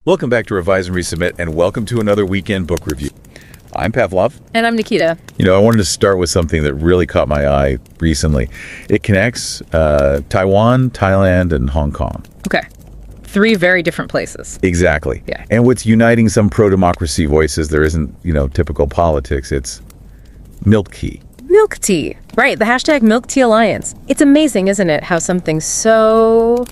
Welcome back to Revise and Resubmit, and welcome to another weekend book review. I'm Pavlov. And I'm Nikita. I wanted to start with something that really caught my eye recently. It connects Taiwan, Thailand, and Hong Kong. Okay. 3 very different places. Exactly. Yeah. And what's uniting some pro-democracy voices, there isn't, typical politics. It's milk tea. Milk tea. Right, the hashtag Milk Tea Alliance. It's amazing, isn't it, how something so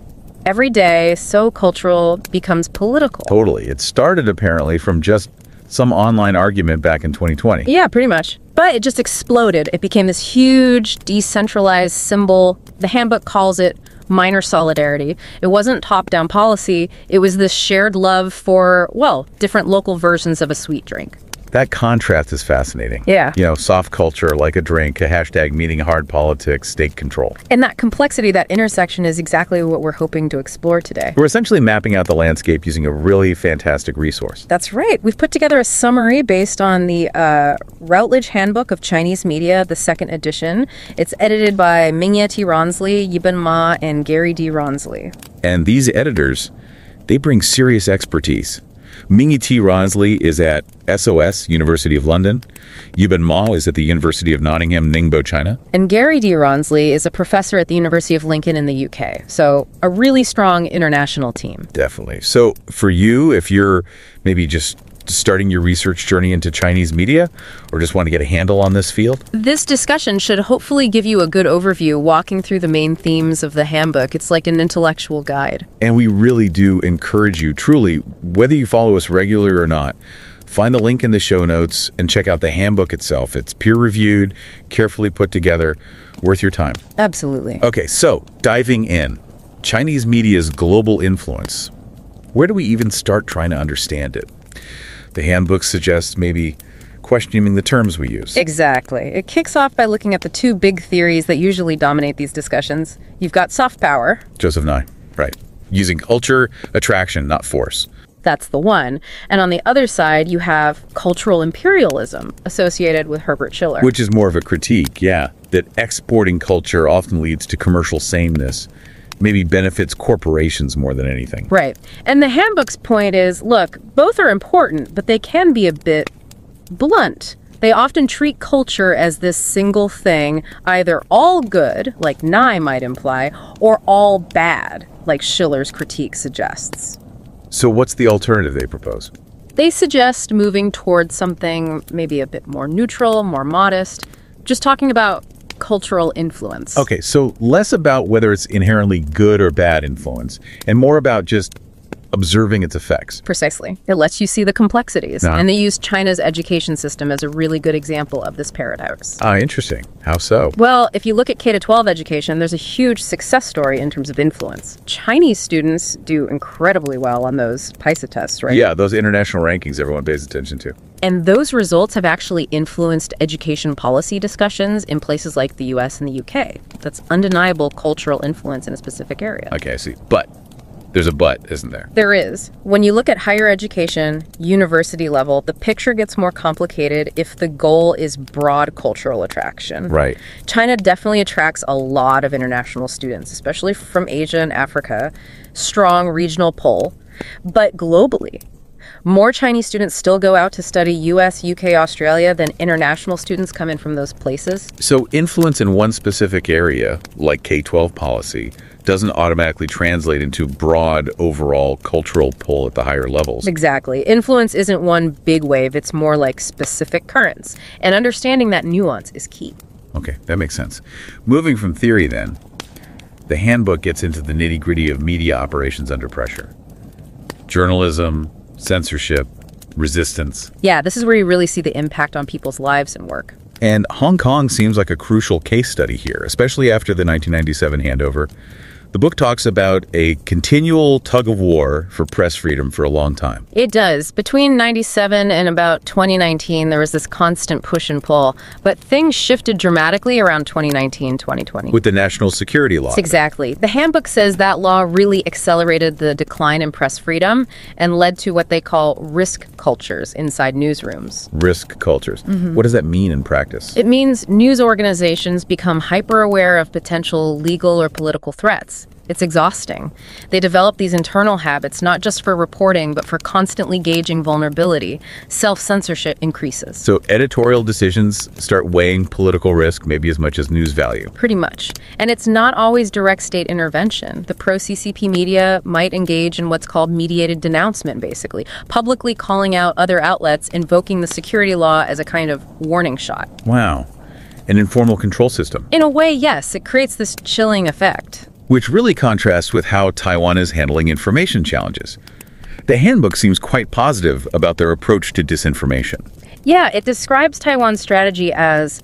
everyday, so cultural becomes political. Totally. It started apparently from just some online argument back in 2020. Yeah, pretty much. But it just exploded. It became this huge, decentralized symbol. The handbook calls it minor solidarity. It wasn't top-down policy. It was this shared love for, different local versions of a sweet drink. That contrast is fascinating. Yeah. Soft culture, like a drink, a hashtag meaning hard politics, state control. And that complexity, that intersection is exactly what we're hoping to explore today. We're essentially mapping out the landscape using a really fantastic resource. That's right. We've put together a summary based on the Routledge Handbook of Chinese Media, the 2nd edition. It's edited by Mingye T. Ronsley, Yiben Ma, and Gary D. Ronsley. And these editors, they bring serious expertise. Mingye T. Ronsley is at SOS, University of London. Yiben Ma is at the University of Nottingham, Ningbo, China. And Gary D. Ronsley is a professor at the University of Lincoln in the UK. So a really strong international team. Definitely. So for you, if you're maybe just starting your research journey into Chinese media or just want to get a handle on this field, this discussion should hopefully give you a good overview, walking through the main themes of the handbook. It's like an intellectual guide. and we really do encourage you, truly, whether you follow us regularly or not, find the link in the show notes and check out the handbook itself. It's peer-reviewed, carefully put together, worth your time. Absolutely. Okay, so diving in, Chinese media's global influence. Where do we even start trying to understand it? The handbook suggests maybe questioning the terms we use. Exactly. It kicks off by looking at the 2 big theories that usually dominate these discussions. You've got soft power. Joseph Nye, right. Using culture, attraction, not force. That's the one. And on the other side, you have cultural imperialism associated with Herbert Schiller. Which is more of a critique, yeah, that exporting culture often leads to commercial sameness, maybe benefits corporations more than anything. Right. And the handbook's point is, look, both are important, but they can be a bit blunt. They often treat culture as this single thing, either all good, like Nye might imply, or all bad, like Schiller's critique suggests. So what's the alternative they propose? They suggest moving towards something maybe a bit more neutral, more modest, just talking about cultural influence. Okay, so less about whether it's inherently good or bad influence, and more about just observing its effects. Precisely. It lets you see the complexities. Ah. And they use China's education system as a really good example of this paradox. Interesting. How so? Well, if you look at K-12 education, there's a huge success story in terms of influence. Chinese students do incredibly well on those PISA tests, right? Yeah, those international rankings everyone pays attention to. And those results have actually influenced education policy discussions in places like the US and the UK. That's undeniable cultural influence in a specific area. Okay, I see. But there's a but, isn't there? There is. When you look at higher education, university level, the picture gets more complicated if the goal is broad cultural attraction. Right. China definitely attracts a lot of international students, especially from Asia and Africa. Strong regional pull. But globally, more Chinese students still go out to study US, UK, Australia than international students come in from those places. So influence in one specific area, like K-12 policy, doesn't automatically translate into broad overall cultural pull at the higher levels. Exactly. Influence isn't one big wave, it's more like specific currents. And understanding that nuance is key. Okay, that makes sense. Moving from theory then, the handbook gets into the nitty-gritty of media operations under pressure. Journalism, censorship, resistance. Yeah, this is where you really see the impact on people's lives and work. And Hong Kong seems like a crucial case study here, especially after the 1997 handover. The book talks about a continual tug of war for press freedom for a long time. It does. Between 97 and about 2019, there was this constant push and pull. But things shifted dramatically around 2019, 2020. With the national security law. Exactly. The handbook says that law really accelerated the decline in press freedom and led to what they call risk cultures inside newsrooms. Risk cultures. What does that mean in practice? It means news organizations become hyper-aware of potential legal or political threats. It's exhausting. They develop these internal habits, not just for reporting, but for constantly gauging vulnerability. Self-censorship increases. So editorial decisions start weighing political risk maybe as much as news value. Pretty much. And it's not always direct state intervention. The pro-CCP media might engage in what's called mediated denouncement, basically, publicly calling out other outlets, invoking the security law as a kind of warning shot. Wow. An informal control system. In a way, yes, it creates this chilling effect. Which really contrasts with how Taiwan is handling information challenges. The handbook seems quite positive about their approach to disinformation. Yeah, it describes Taiwan's strategy as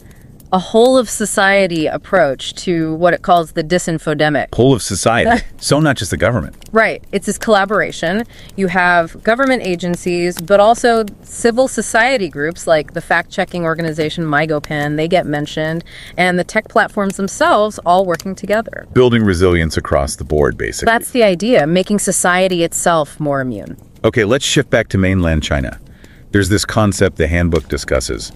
a whole-of-society approach to what it calls the disinfodemic. Whole of society. So not just the government. Right. It's this collaboration. You have government agencies, but also civil society groups like the fact-checking organization MyGoPen, they get mentioned, and the tech platforms themselves all working together. Building resilience across the board, basically. That's the idea, making society itself more immune. Okay, let's shift back to mainland China. There's this concept the handbook discusses.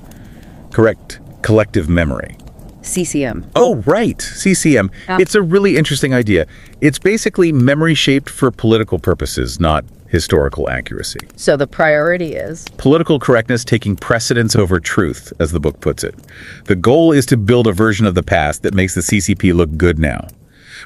Collective memory. CCM. Oh, right. CCM. Yeah. It's a really interesting idea. It's basically memory shaped for political purposes, not historical accuracy. So the priority is? Political correctness taking precedence over truth, as the book puts it. The goal is to build a version of the past that makes the CCP look good now,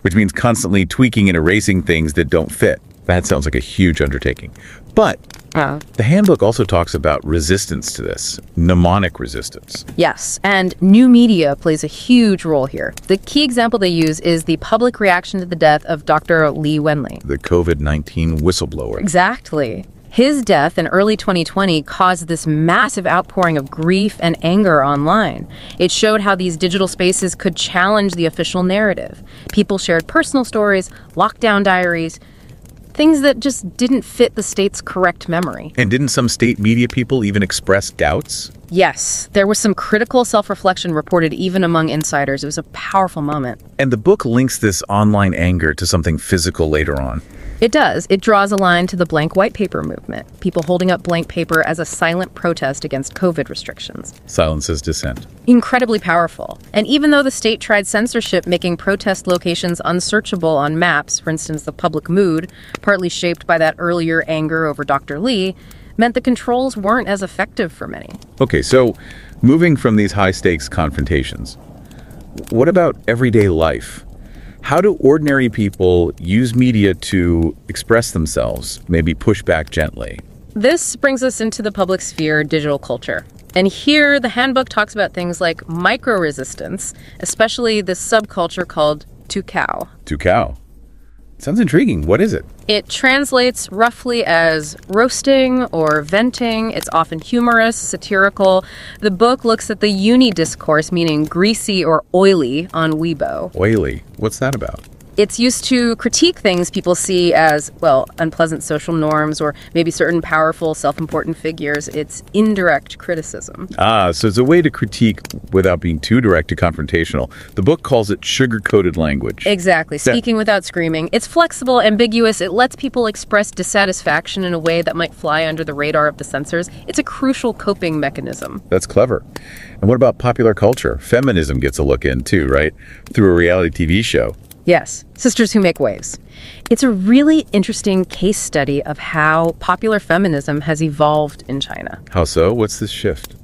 which means constantly tweaking and erasing things that don't fit. That sounds like a huge undertaking. But the handbook also talks about resistance to this, mnemonic resistance. Yes, and new media plays a huge role here. The key example they use is the public reaction to the death of Dr. Li Wenli. The COVID-19 whistleblower. Exactly. His death in early 2020 caused this massive outpouring of grief and anger online. It showed how these digital spaces could challenge the official narrative. People shared personal stories, lockdown diaries, things that just didn't fit the state's correct memory. And didn't some state media people even express doubts? Yes, there was some critical self-reflection reported even among insiders. It was a powerful moment. And the book links this online anger to something physical later on. It does. It draws a line to the blank white paper movement, people holding up blank paper as a silent protest against COVID restrictions. Silence is dissent. Incredibly powerful. And even though the state tried censorship, making protest locations unsearchable on maps, for instance, the public mood, partly shaped by that earlier anger over Dr. Li, meant the controls weren't as effective for many. Okay, so moving from these high-stakes confrontations, what about everyday life? How do ordinary people use media to express themselves, maybe push back gently? This brings us into the public sphere, digital culture. And here, the handbook talks about things like micro-resistance, especially this subculture called Tucao. Tucao. Sounds intriguing. What is it? It translates roughly as roasting or venting. It's often humorous, satirical. The book looks at the uni-discourse, meaning greasy or oily, on Weibo. Oily. What's that about? It's used to critique things people see as, well, unpleasant social norms or maybe certain powerful, self-important figures. It's indirect criticism. So it's a way to critique without being too direct or confrontational. The book calls it sugar-coated language. Exactly. Speaking without screaming. It's flexible, ambiguous. It lets people express dissatisfaction in a way that might fly under the radar of the censors. It's a crucial coping mechanism. That's clever. And what about popular culture? Feminism gets a look in too, right? Through a reality TV show. Yes, Sisters Who Make Waves. It's a really interesting case study of how popular feminism has evolved in China. How so? What's this shift?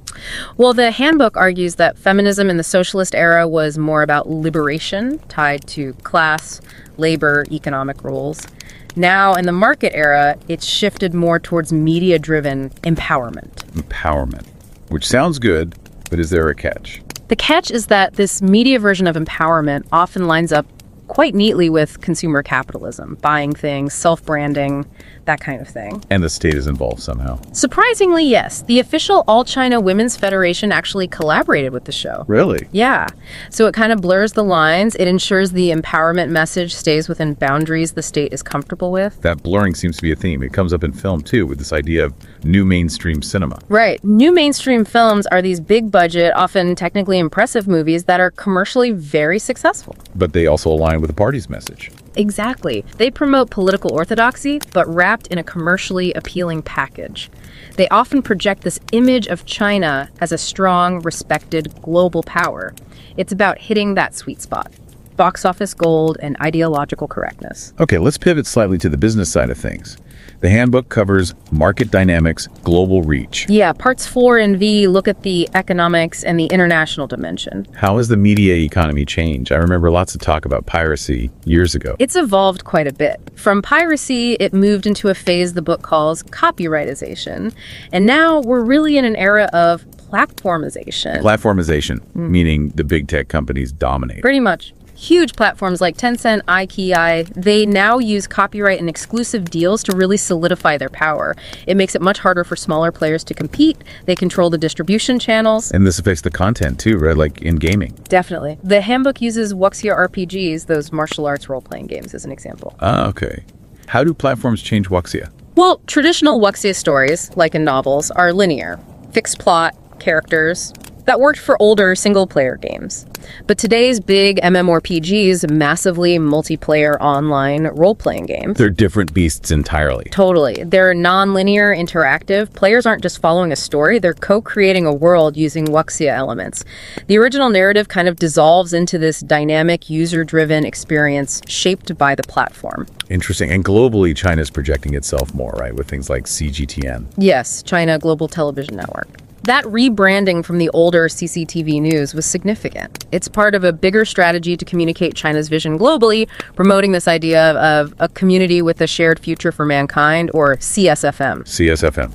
Well, the handbook argues that feminism in the socialist era was more about liberation, tied to class, labor, economic roles. Now, in the market era, it's shifted more towards media-driven empowerment. Empowerment. Which sounds good, but is there a catch? The catch is that this media version of empowerment often lines up quite neatly with consumer capitalism, buying things, self-branding, that kind of thing. And the state is involved somehow. Surprisingly, yes. The official All China Women's Federation actually collaborated with the show. Really? Yeah. So it kind of blurs the lines. It ensures the empowerment message stays within boundaries the state is comfortable with. That blurring seems to be a theme. It comes up in film, too, with this idea of new mainstream cinema. Right. New mainstream films are these big-budget, often technically impressive movies that are commercially very successful. But they also align with the party's message. Exactly. They promote political orthodoxy, but wrapped in a commercially appealing package. They often project this image of China as a strong, respected global power. It's about hitting that sweet spot. box office gold, and ideological correctness. Okay, let's pivot slightly to the business side of things. The handbook covers market dynamics, global reach. Yeah, parts 4 and V look at the economics and the international dimension. How has the media economy changed? I remember lots of talk about piracy years ago. It's evolved quite a bit. From piracy, it moved into a phase the book calls copyrightization. And now we're really in an era of platformization. Platformization, meaning the big tech companies dominate. Pretty much. Huge platforms like Tencent, IKEA, they now use copyright and exclusive deals to really solidify their power. It makes it much harder for smaller players to compete. They control the distribution channels. And this affects the content too, right? Like in gaming. Definitely. The handbook uses Wuxia RPGs, those martial arts role-playing games, as an example. Ah, okay. How do platforms change Wuxia? Well, traditional Wuxia stories, like in novels, are linear. Fixed plot, characters. That worked for older single-player games. But today's big MMORPGs, massively multiplayer online role-playing games. They're different beasts entirely. Totally. They're non-linear, interactive. Players aren't just following a story, they're co-creating a world using Wuxia elements. The original narrative kind of dissolves into this dynamic, user-driven experience shaped by the platform. Interesting. And globally, China's projecting itself more, right? With things like CGTN. Yes, China Global Television Network. That rebranding from the older CCTV News was significant. It's part of a bigger strategy to communicate China's vision globally, promoting this idea of a community with a shared future for mankind, or CSFM. CSFM.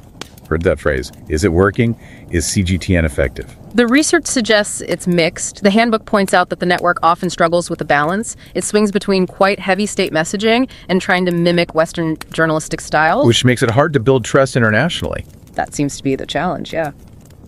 Heard that phrase. Is it working? Is CGTN effective? The research suggests it's mixed. The handbook points out that the network often struggles with the balance. It swings between quite heavy state messaging and trying to mimic Western journalistic styles. Which makes it hard to build trust internationally. That seems to be the challenge, yeah.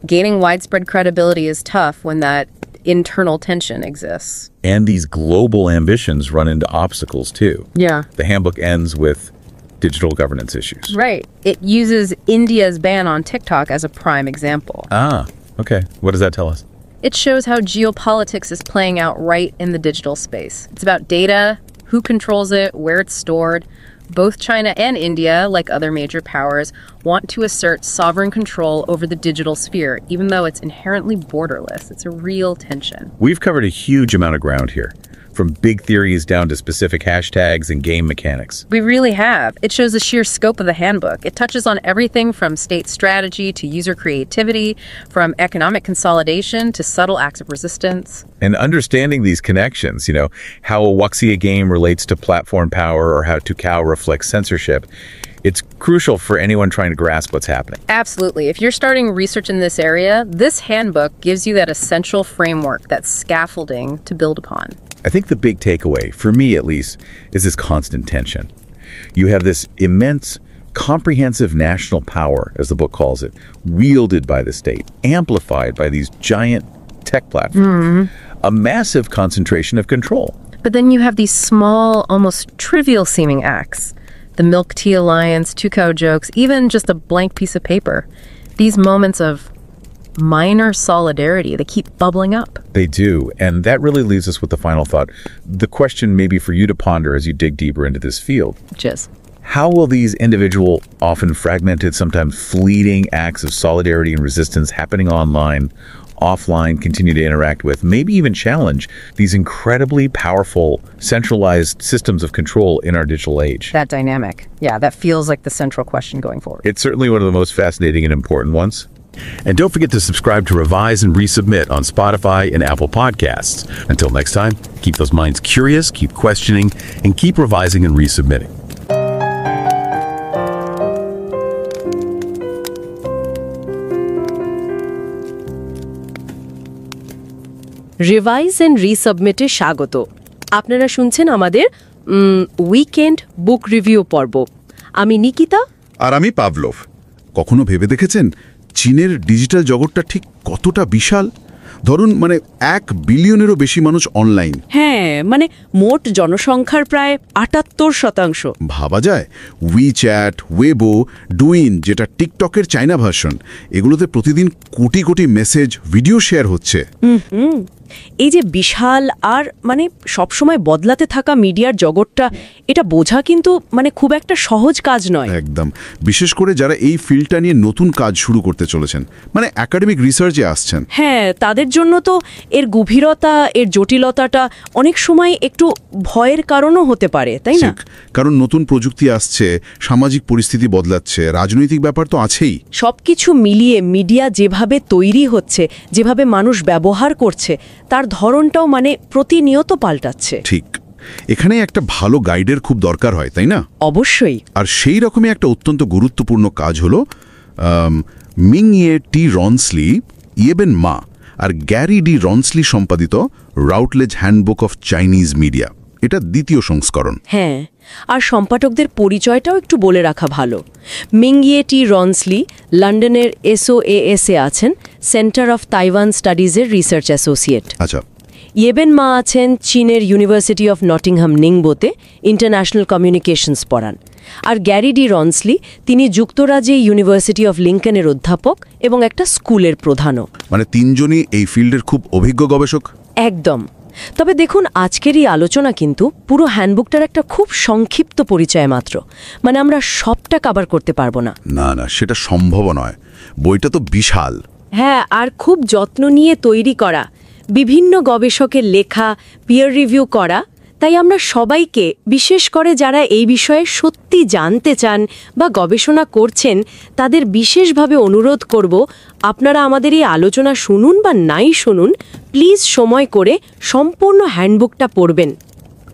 Gaining widespread credibility is tough when that internal tension exists. And these global ambitions run into obstacles too. Yeah. The handbook ends with digital governance issues. Right. It uses India's ban on TikTok as a prime example. Ah, okay. What does that tell us? It shows how geopolitics is playing out right in the digital space. It's about data, who controls it, where it's stored. Both China and India, like other major powers, want to assert sovereign control over the digital sphere, even though it's inherently borderless. It's a real tension. We've covered a huge amount of ground here, from big theories down to specific hashtags and game mechanics. We really have. It shows the sheer scope of the handbook. It touches on everything from state strategy to user creativity, from economic consolidation to subtle acts of resistance. And understanding these connections, how a Wuxia game relates to platform power or how Tucao reflects censorship, it's crucial for anyone trying to grasp what's happening. Absolutely. If you're starting research in this area, this handbook gives you that essential framework, that scaffolding to build upon. I think the big takeaway, for me at least, is this constant tension. You have this immense, comprehensive national power, as the book calls it, wielded by the state, amplified by these giant tech platforms. A massive concentration of control. But then you have these small, almost trivial-seeming acts. The milk tea alliance, Tucao jokes, even just a blank piece of paper. These moments of minor solidarity, they keep bubbling up. They do, and that really leaves us with the final thought. The question maybe for you to ponder as you dig deeper into this field. Which is, how will these individual, often fragmented, sometimes fleeting acts of solidarity and resistance happening online, offline, continue to interact with, maybe even challenge these incredibly powerful, centralized systems of control in our digital age? That dynamic. Yeah, that feels like the central question going forward. It's certainly one of the most fascinating and important ones. And don't forget to subscribe to Revise and Resubmit on Spotify and Apple Podcasts. Until next time, keep those minds curious, keep questioning, and keep revising and resubmitting. Revise and রিসাবমিটে স্বাগত। আপনারা শুনছেন আমাদের weekend বুক review পর্ব। আমি নিকিতা আর আমি Pavlov. কখনো ভেবে দেখেছেন চীনের ডিজিটাল জগৎটা ঠিক কতটা বিশাল? ধরুন 1 বিলিয়নেরও বেশি মানুষ অনলাইন। হ্যাঁ, মোট জনসংখ্যার প্রায় ৭৮%। ভাবা যায় উইচ্যাট, ওয়েবো, ডুইন, যেটা টিকটকের চাইনা ভার্সন, এগুলোতে প্রতিদিন crore crore message, video share হচ্ছে। এই যে বিশাল আর মানে সবসময় বদলাতে থাকা মিডিয়ার জগৎটা, এটা বোঝা কিন্তু মানে খুব একটা সহজ কাজ নয়। একদম, বিশেষ করে যারা এই ফিল্ডটা নিয়ে নতুন কাজ শুরু করতে চলেছেন, মানে একাডেমিক রিসার্চে আসছেন। হ্যাঁ, তাদের জন্য তো এর গভীরতা, এর জটিলতাটা অনেক সময় একটু ভয়ের কারণও হতে পারে, তাই না? ঠিক, কারণ নতুন প্রযুক্তি আসছে, সামাজিক পরিস্থিতি বদলাচ্ছে, রাজনৈতিক ব্যাপার তো আছেই। সবকিছু মিলিয়ে মিডিয়া যেভাবে তৈরি হচ্ছে, যেভাবে মানুষ ব্যবহার করছে, তার ধরনটাও মানে প্রতিনিয়ত পাল্টাচ্ছে। ঠিক, এখানে একটা ভালো গাইডের খুব দরকার হয়, তাই না? অবশ্যই। আর সেই রকমই একটা অত্যন্ত গুরুত্বপূর্ণ কাজ হলো মিং ইয়ে টি রনসলি, ইয়েবেন মা আর গ্যারি ডি রনসলি সম্পাদিত রাউটলেজ হ্যান্ডবুক অফ চাইনিজ মিডিয়া। এটা দ্বিতীয় সংস্করণ। হ্যাঁ, আর সম্পাদকদের পরিচয়টাও একটু বলে রাখা ভালো। মিংইয়ে টি রনসলি লন্ডনের SOAS-এ আছেন, সেন্টার অফ তাইওয়ান স্টাডিজের রিসার্চ অ্যাসোসিয়েট। আচ্ছা। ইয়েবেন মা আছেন চীনের ইউনিভার্সিটি অফ নটিংহাম নিংবোতে ইন্টারন্যাশনাল কমিউনিকেশনস পড়ান। আর গ্যারি ডি রনসলি, তিনি যুক্তরাজ্যে ইউনিভার্সিটি অফ লিঙ্কনের অধ্যাপক এবং একটা স্কুলের প্রধানও। মানে তিনজনই এই ফিল্ডের খুব অভিজ্ঞ গবেষক। একদম। তবে দেখুন, আজকের এই আলোচনা কিন্তু পুরো হ্যান্ডবুকটার একটা খুব সংক্ষিপ্ত পরিচয় মাত্র। মানে আমরা সবটা কভার করতে পারবো না। না না, সেটা সম্ভব নয়, বইটা তো বিশাল। হ্যাঁ, আর খুব যত্ন নিয়ে তৈরি করা, বিভিন্ন গবেষকের লেখা, পিয়ার রিভিউ করা। তাই আমরা সবাইকে, বিশেষ করে যারা এই বিষয়ে সত্যি জানতে চান বা গবেষণা করছেন, তাদের বিশেষভাবে অনুরোধ করব, আপনারা আমাদের এই আলোচনা শুনুন বা নাই শুনুন, প্লিজ সময় করে সম্পূর্ণ হ্যান্ডবুকটা পড়বেন।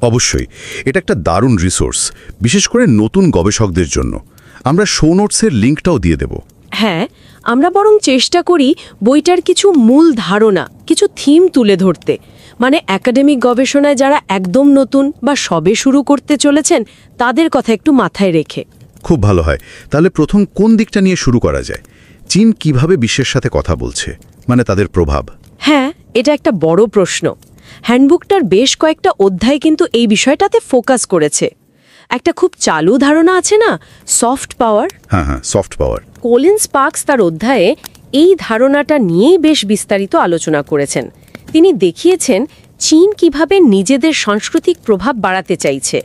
অবশ্যই, এটা একটা দারুণ রিসোর্স, বিশেষ করে নতুন গবেষকদের জন্য। আমরা শো নোটসের লিঙ্কটাও দিয়ে দেব। হ্যাঁ, আমরা বরং চেষ্টা করি বইটার কিছু মূল ধারণা, কিছু থিম তুলে ধরতে। মানে একাডেমিক গবেষণায় যারা একদম নতুন বা সবে শুরু করতে চলেছেন, তাদের কথা একটু মাথায় রেখে। খুব ভালো হয়। তাহলে প্রথম কোন দিকটা নিয়ে শুরু করা যায়? চীন কিভাবে বিশ্বের সাথে কথা বলছে, মানে তাদের প্রভাব। হ্যাঁ, এটা একটা বড় প্রশ্ন। হ্যান্ডবুকটার বেশ কয়েকটা অধ্যায় কিন্তু এই বিষয়টাতে ফোকাস করেছে। একটা খুব চালু ধারণা আছে না, সফট পাওয়ার। হ্যাঁ হ্যাঁ, সফট পাওয়ার। কোলিন স্পার্কস তার অধ্যায়ে এই ধারণাটা নিয়েই বেশ বিস্তারিত আলোচনা করেছেন। তিনি দেখিয়েছেন চীন কিভাবে নিজেদের সাংস্কৃতিক প্রভাব বাড়াতে চাইছে।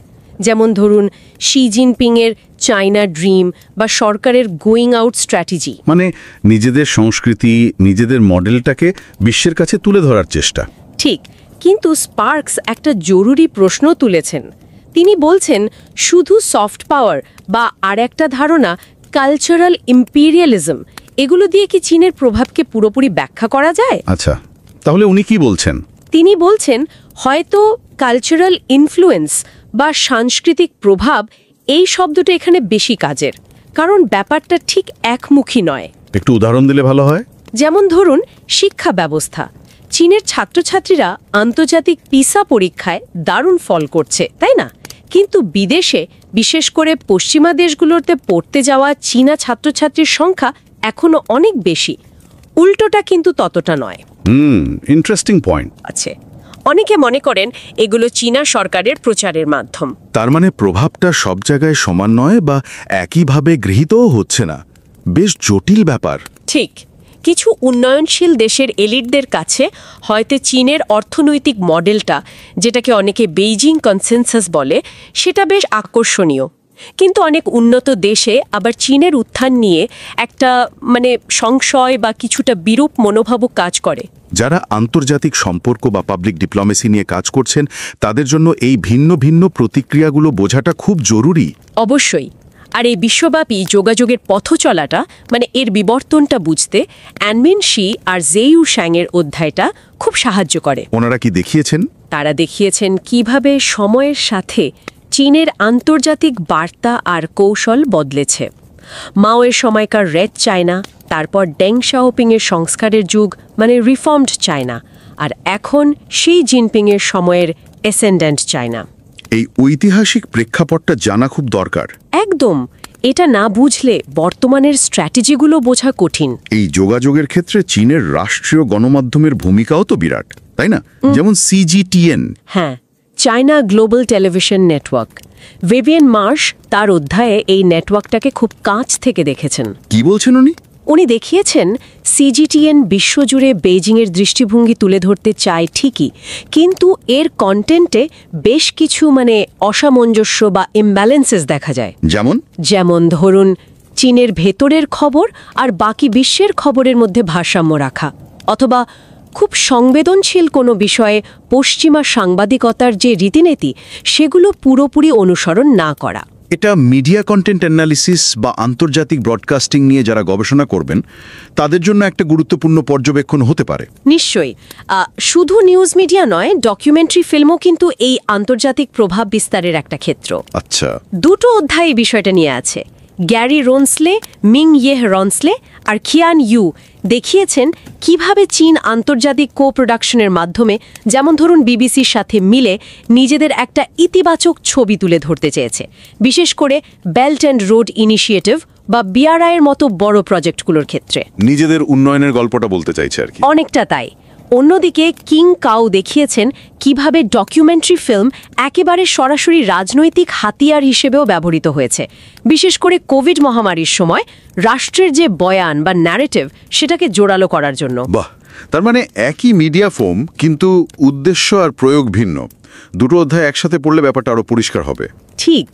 যেমন ধরুন, শি জিনপিংয়ের চায়না ড্রিম বা সরকারের গোয়িং আউট স্ট্র্যাটেজি। মানে নিজেদের সংস্কৃতি, নিজেদের মডেলটাকে বিশ্বের কাছে তুলে ধরার চেষ্টা। ঠিক, কিন্তু স্পার্কস একটা জরুরি প্রশ্ন তুলেছেন। তিনি বলছেন, শুধু সফট পাওয়ার বা আর একটা ধারণা কালচারাল ইম্পিরিয়ালিজম, এগুলো দিয়ে কি চীনের প্রভাবকে পুরোপুরি ব্যাখ্যা করা যায়? আচ্ছা, তাহলে উনি কি বলছেন? তিনি বলছেন, হয়তো কালচারাল ইনফ্লুয়েন্স বা সাংস্কৃতিক প্রভাব, এই শব্দটা এখানে বেশি কাজের, কারণ ব্যাপারটা ঠিক একমুখী নয়। একটু উদাহরণ দিলে ভালো হয়। যেমন ধরুন, শিক্ষা ব্যবস্থা। চীনের ছাত্রছাত্রীরা আন্তর্জাতিক পিসা পরীক্ষায় দারুণ ফল করছে, তাই না? কিন্তু বিদেশে, বিশেষ করে পশ্চিমা দেশগুলোতে পড়তে যাওয়া চীনা ছাত্রছাত্রীর সংখ্যা এখনো অনেক বেশি। উল্টোটা কিন্তু ততটা নয়। ইন্টারেস্টিং পয়েন্ট আছে। অনেকে মনে করেন এগুলো চীনা সরকারের প্রচারের মাধ্যম। তার মানে প্রভাবটা সব জায়গায় সমান নয় বা একইভাবে গৃহীতও হচ্ছে না। বেশ জটিল ব্যাপার। ঠিক, কিছু উন্নয়নশীল দেশের এলিটদের কাছে হয়তো চীনের অর্থনৈতিক মডেলটা, যেটাকে অনেকে বেইজিং কনসেনসাস বলে, সেটা বেশ আকর্ষণীয়। কিন্তু অনেক উন্নত দেশে আবার চীনের উত্থান নিয়ে একটা সংশয় বা কিছুটা বিরূপ মনোভাবও কাজ করে। যারা আন্তর্জাতিক সম্পর্ক বা পাবলিক ডিপ্লোমেসি নিয়ে কাজ করছেন, তাদের জন্য এই ভিন্ন ভিন্ন প্রতিক্রিয়াগুলো বোঝাটা খুব জরুরি। অবশ্যই। আর এই বিশ্বব্যাপী যোগাযোগের পথ চলাটা, এর বিবর্তনটা বুঝতে অ্যানমিন শি আর জেইউ শ্যাংয়ের অধ্যায়টা খুব সাহায্য করে। ওনারা কি দেখিয়েছেন? তারা দেখিয়েছেন কিভাবে সময়ের সাথে চীনের আন্তর্জাতিক বার্তা আর কৌশল বদলেছে। মাওয়ের সময়কার রেড চায়না, তারপর ডেং শাওপিংয়ের সংস্কারের যুগ, রিফর্মড চায়না, আর এখন শি জিনপিংয়ের সময়ের অ্যাসেন্ডেন্ট চায়না। এই ঐতিহাসিক প্রেক্ষাপটটা জানা খুব দরকার। একদম। এটা না বুঝলে বর্তমানের স্ট্র্যাটেজিগুলো বোঝা কঠিন। এই যোগাযোগের ক্ষেত্রে চীনের রাষ্ট্রীয় গণমাধ্যমের ভূমিকাও তো বিরাট, তাই না? যেমন CGTN। হ্যাঁ, China global television network. Vivian Marsh তার অধ্যায়ে এই নেটওয়ার্কটাকে খুব কাছ থেকে দেখেছেন। কি বলছেন উনি? উনি দেখিয়েছেন সিজিটিএন বিশ্বজুড়ে বেইজিংয়ের দৃষ্টিভঙ্গি তুলে ধরতে চায় ঠিকই, কিন্তু এর কন্টেন্টে বেশ কিছু অসামঞ্জস্য বা ইমব্যালেন্সেস দেখা যায়। যেমন ধরুন চীনের ভেতরের খবর আর বাকি বিশ্বের খবরের মধ্যে ভারসাম্য রাখা, অথবা খুব সংবেদনশীল কোনো বিষয়ে পশ্চিমা সাংবাদিকতার যে রীতিনীতি সেগুলো পুরোপুরি অনুসরণ না করা। এটা মিডিয়া কন্টেন্ট অ্যানালিসিস বা আন্তর্জাতিক ব্রডকাস্টিং নিয়ে যারা গবেষণা করবেন তাদের জন্য একটা গুরুত্বপূর্ণ পর্যবেক্ষণ হতে পারে। নিশ্চয়ই। শুধু নিউজ মিডিয়া নয়, ডকুমেন্টারি ফিল্মও কিন্তু এই আন্তর্জাতিক প্রভাব বিস্তারের একটা ক্ষেত্র। আচ্ছা, দুটো অধ্যায় এই বিষয়টা নিয়ে আছে। গ্যারি রনসলে, মিং ইয়ে রনসলে আর খিয়ান ইউ দেখিয়েছেন কিভাবে চীন আন্তর্জাতিক কো প্রোডাকশনের মাধ্যমে, যেমন ধরুন বিবিসির সাথে মিলে, নিজেদের একটা ইতিবাচক ছবি তুলে ধরতে চেয়েছে, বিশেষ করে বেল্ট অ্যান্ড রোড ইনিশিয়েটিভ বা বিআরআই এর মতো বড় প্রজেক্টগুলোর ক্ষেত্রে। নিজেদের উন্নয়নের গল্পটা বলতে চাইছে আর কি। অনেকটা তাই। অন্যদিকে কিং কাও দেখিয়েছেন কিভাবে ডকুমেন্টারি ফিল্ম একেবারে সরাসরি রাজনৈতিক হাতিয়ার হিসেবেও ব্যবহৃত হয়েছে, বিশেষ করে কোভিড মহামারীর সময় রাষ্ট্রের যে বয়ান বা ন্যারেটিভ সেটাকে জোরালো করার জন্য। বাহ, তার মানে একই মিডিয়া ফর্ম, কিন্তু উদ্দেশ্য আর প্রয়োগ ভিন্ন। দুটো অধ্যায় একসাথে পড়লে ব্যাপারটা আরো পরিষ্কার হবে। ঠিক।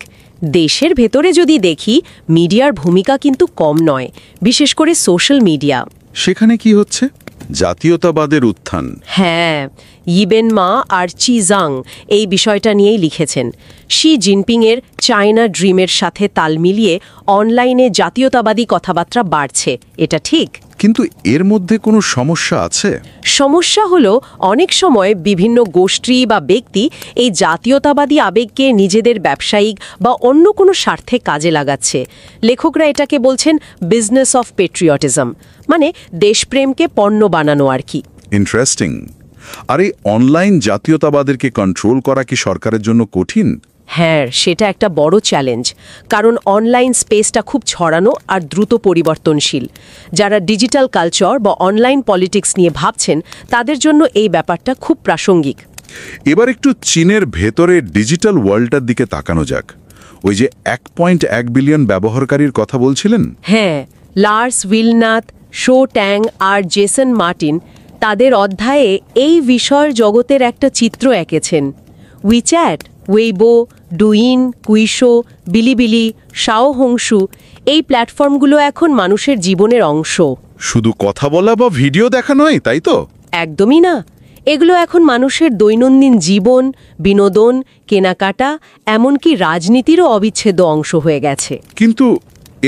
দেশের ভেতরে যদি দেখি, মিডিয়ার ভূমিকা কিন্তু কম নয়, বিশেষ করে সোশ্যাল মিডিয়া। সেখানে কি হচ্ছে? জাতীয়তাবাদের উত্থান। হ্যাঁ, ইবেন মা আর চি জাং এই বিষয়টা নিয়েই লিখেছেন। শি জিনপিংয়ের চায়না ড্রিমের সাথে তাল মিলিয়ে অনলাইনে জাতীয়তাবাদী কথাবার্তা বাড়ছে, এটা ঠিক। কিন্তু এর মধ্যে কোনো সমস্যা আছে? সমস্যা হলো অনেক সময় বিভিন্ন গোষ্ঠী বা ব্যক্তি এই জাতীয়তাবাদী আবেগকে নিজেদের ব্যবসায়িক বা অন্য কোনো স্বার্থে কাজে লাগাচ্ছে। লেখকরা এটাকে বলছেন বিজনেস অফ পেট্রিয়টিজম, মানে দেশপ্রেমকে পণ্য বানানো আর কি। ইন্টারেস্টিং। আর এই অনলাইন জাতীয়তাবাদেরকে কন্ট্রোল করা কি সরকারের জন্য কঠিন? হ্যাঁ, সেটা একটা বড় চ্যালেঞ্জ, কারণ অনলাইন স্পেসটা খুব ছড়ানো আর দ্রুত পরিবর্তনশীল। যারা ডিজিটাল কালচার বা অনলাইন পলিটিক্স নিয়ে ভাবছেন তাদের জন্য এই ব্যাপারটা খুব প্রাসঙ্গিক। এবার একটু চীনের ভেতরে ডিজিটাল ওয়ার্ল্ডটার দিকে তাকানো যাক। ওই যে 1.1 বিলিয়ন ব্যবহারকারীর কথা বলছিলেন। হ্যাঁ, লার্স উইলনাথ, শো ট্যাং আর জেসন মার্টিন তাদের অধ্যায়ে এই বিষয় জগতের একটা চিত্র এঁকেছেন। উইচ্যাট, ওয়েইবো, ডুইন, কুইশো, বিলিবিলি, শাওহংশু এই প্ল্যাটফর্মগুলো এখন মানুষের জীবনের অংশ। শুধু কথা বলা বা ভিডিও দেখা নয়, তাই তো? একদমই না। এগুলো এখন মানুষের দৈনন্দিন জীবন, বিনোদন, কেনাকাটা, এমনকি রাজনীতিরও অবিচ্ছেদ্য অংশ হয়ে গেছে। কিন্তু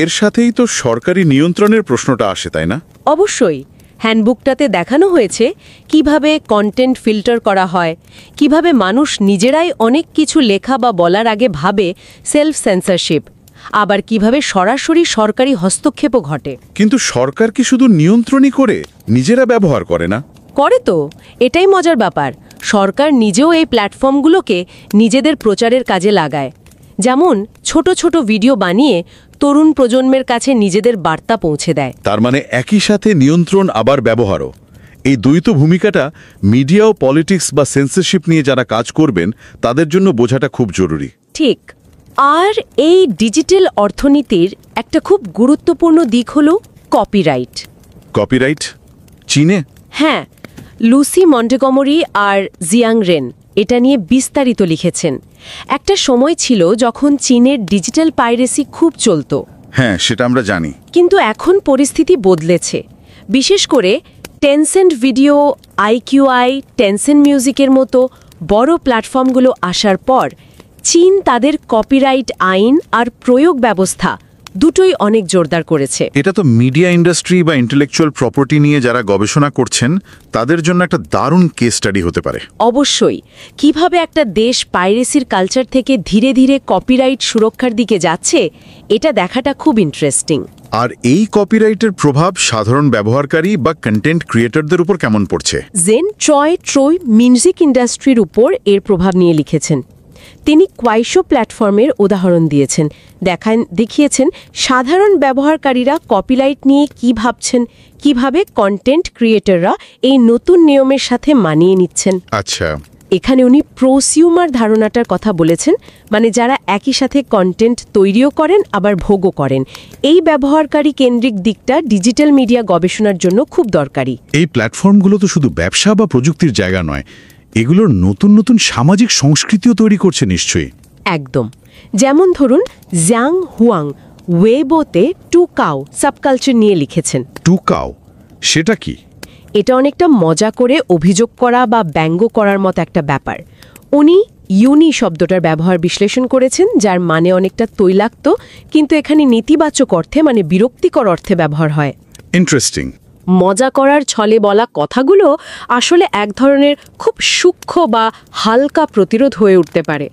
এর সাথেই তো সরকারি নিয়ন্ত্রণের প্রশ্নটা আসে, তাই না? অবশ্যই। হ্যান্ডবুকটাতে দেখানো হয়েছে কিভাবে কন্টেন্ট ফিল্টার করা হয়, কিভাবে মানুষ নিজেরাই অনেক কিছু লেখা বা বলার আগে ভাবে, সেলফ সেন্সরশিপ, আবার কিভাবে সরাসরি সরকারি হস্তক্ষেপও ঘটে। কিন্তু সরকার কি শুধু নিয়ন্ত্রণই করে, নিজেরা ব্যবহার করে না? করে তো, এটাই মজার ব্যাপার। সরকার নিজেও এই প্ল্যাটফর্মগুলোকে নিজেদের প্রচারের কাজে লাগায়। যেমন ছোট ছোট ভিডিও বানিয়ে তরুণ প্রজন্মের কাছে নিজেদের বার্তা পৌঁছে দেয়। তার মানে একই সাথে নিয়ন্ত্রণ আবার ব্যবহারও। এই দ্বৈত ভূমিকাটা মিডিয়া ও পলিটিক্স বা সেন্সরশিপ নিয়ে যারা কাজ করবেন তাদের জন্য বোঝাটা খুব জরুরি। ঠিক। আর এই ডিজিটাল অর্থনীতির একটা খুব গুরুত্বপূর্ণ দিক হলো কপিরাইট। কপিরাইট চীনে? হ্যাঁ, লুসি মন্টেগমরি আর জিয়াং রেন এটা নিয়ে বিস্তারিত লিখেছেন। একটা সময় ছিল যখন চীনের ডিজিটাল পাইরেসি খুব চলত। হ্যাঁ, সেটা আমরা জানি। কিন্তু এখন পরিস্থিতি বদলেছে। বিশেষ করে টেনসেন্ট ভিডিও, আইকিউআই, টেনসেন্ট মিউজিকের মতো বড় প্ল্যাটফর্মগুলো আসার পর চীন তাদের কপিরাইট আইন আর প্রয়োগ ব্যবস্থা দুটোই অনেক জোরদার করেছে। এটা তো মিডিয়া ইন্ডাস্ট্রি বা ইন্টেলেকচুয়াল প্রপার্টি নিয়ে যারা গবেষণা করছেন তাদের জন্য একটা দারুণ কেস স্টাডি হতে পারে। অবশ্যই। কিভাবে একটা দেশ পাইরেসির কালচার থেকে ধীরে ধীরে কপিরাইট সুরক্ষার দিকে যাচ্ছে, এটা দেখাটা খুব ইন্টারেস্টিং। আর এই কপিরাইটের প্রভাব সাধারণ ব্যবহারকারী বা কন্টেন্ট ক্রিয়েটরদের উপর কেমন পড়ছে? জেন ট্রয় মিউজিক ইন্ডাস্ট্রির উপর এর প্রভাব নিয়ে লিখেছেন। তিনি কোয়াইশো প্ল্যাটফর্মের উদাহরণ দিয়েছেন, দেখিয়েছেন সাধারণ ব্যবহারকারীরা কপিরাইট নিয়ে কি ভাবছেন, কিভাবে কন্টেন্ট ক্রিয়েটররা এই নতুন নিয়মের সাথে মানিয়ে নিচ্ছেন। আচ্ছা, এখানে উনি প্রোসিউমার ধারণাটার কথা বলেছেন, মানে যারা একই সাথে কন্টেন্ট তৈরিও করেন আবার ভোগও করেন। এই ব্যবহারকারী কেন্দ্রিক দিকটা ডিজিটাল মিডিয়া গবেষণার জন্য খুব দরকারি। এই প্ল্যাটফর্মগুলো তো শুধু ব্যবসা বা প্রযুক্তির জায়গা নয়, এগুলোর নতুন নতুন সামাজিক সংস্কৃতিও তৈরি করছে নিশ্চয়ই। একদম। যেমন ধরুন জ্যাং হুয়াং ওয়েবোতে টুকাও সাবকালচার নিয়ে লিখেছেন। টুকাও সেটা কি? এটা অনেকটা মজা করে অভিযোগ করা বা ব্যঙ্গ করার মতো একটা ব্যাপার। উনি ইউনি শব্দটার ব্যবহার বিশ্লেষণ করেছেন, যার মানে অনেকটা তৈলাক্ত, কিন্তু এখানে নেতিবাচক অর্থে মানে বিরক্তিকর অর্থে ব্যবহার হয়। ইন্টারেস্টিং। মজা করার ছলে বলা কথাগুলো আসলে এক ধরনের খুব সূক্ষ্ম বা হালকা প্রতিরোধ হয়ে উঠতে পারে।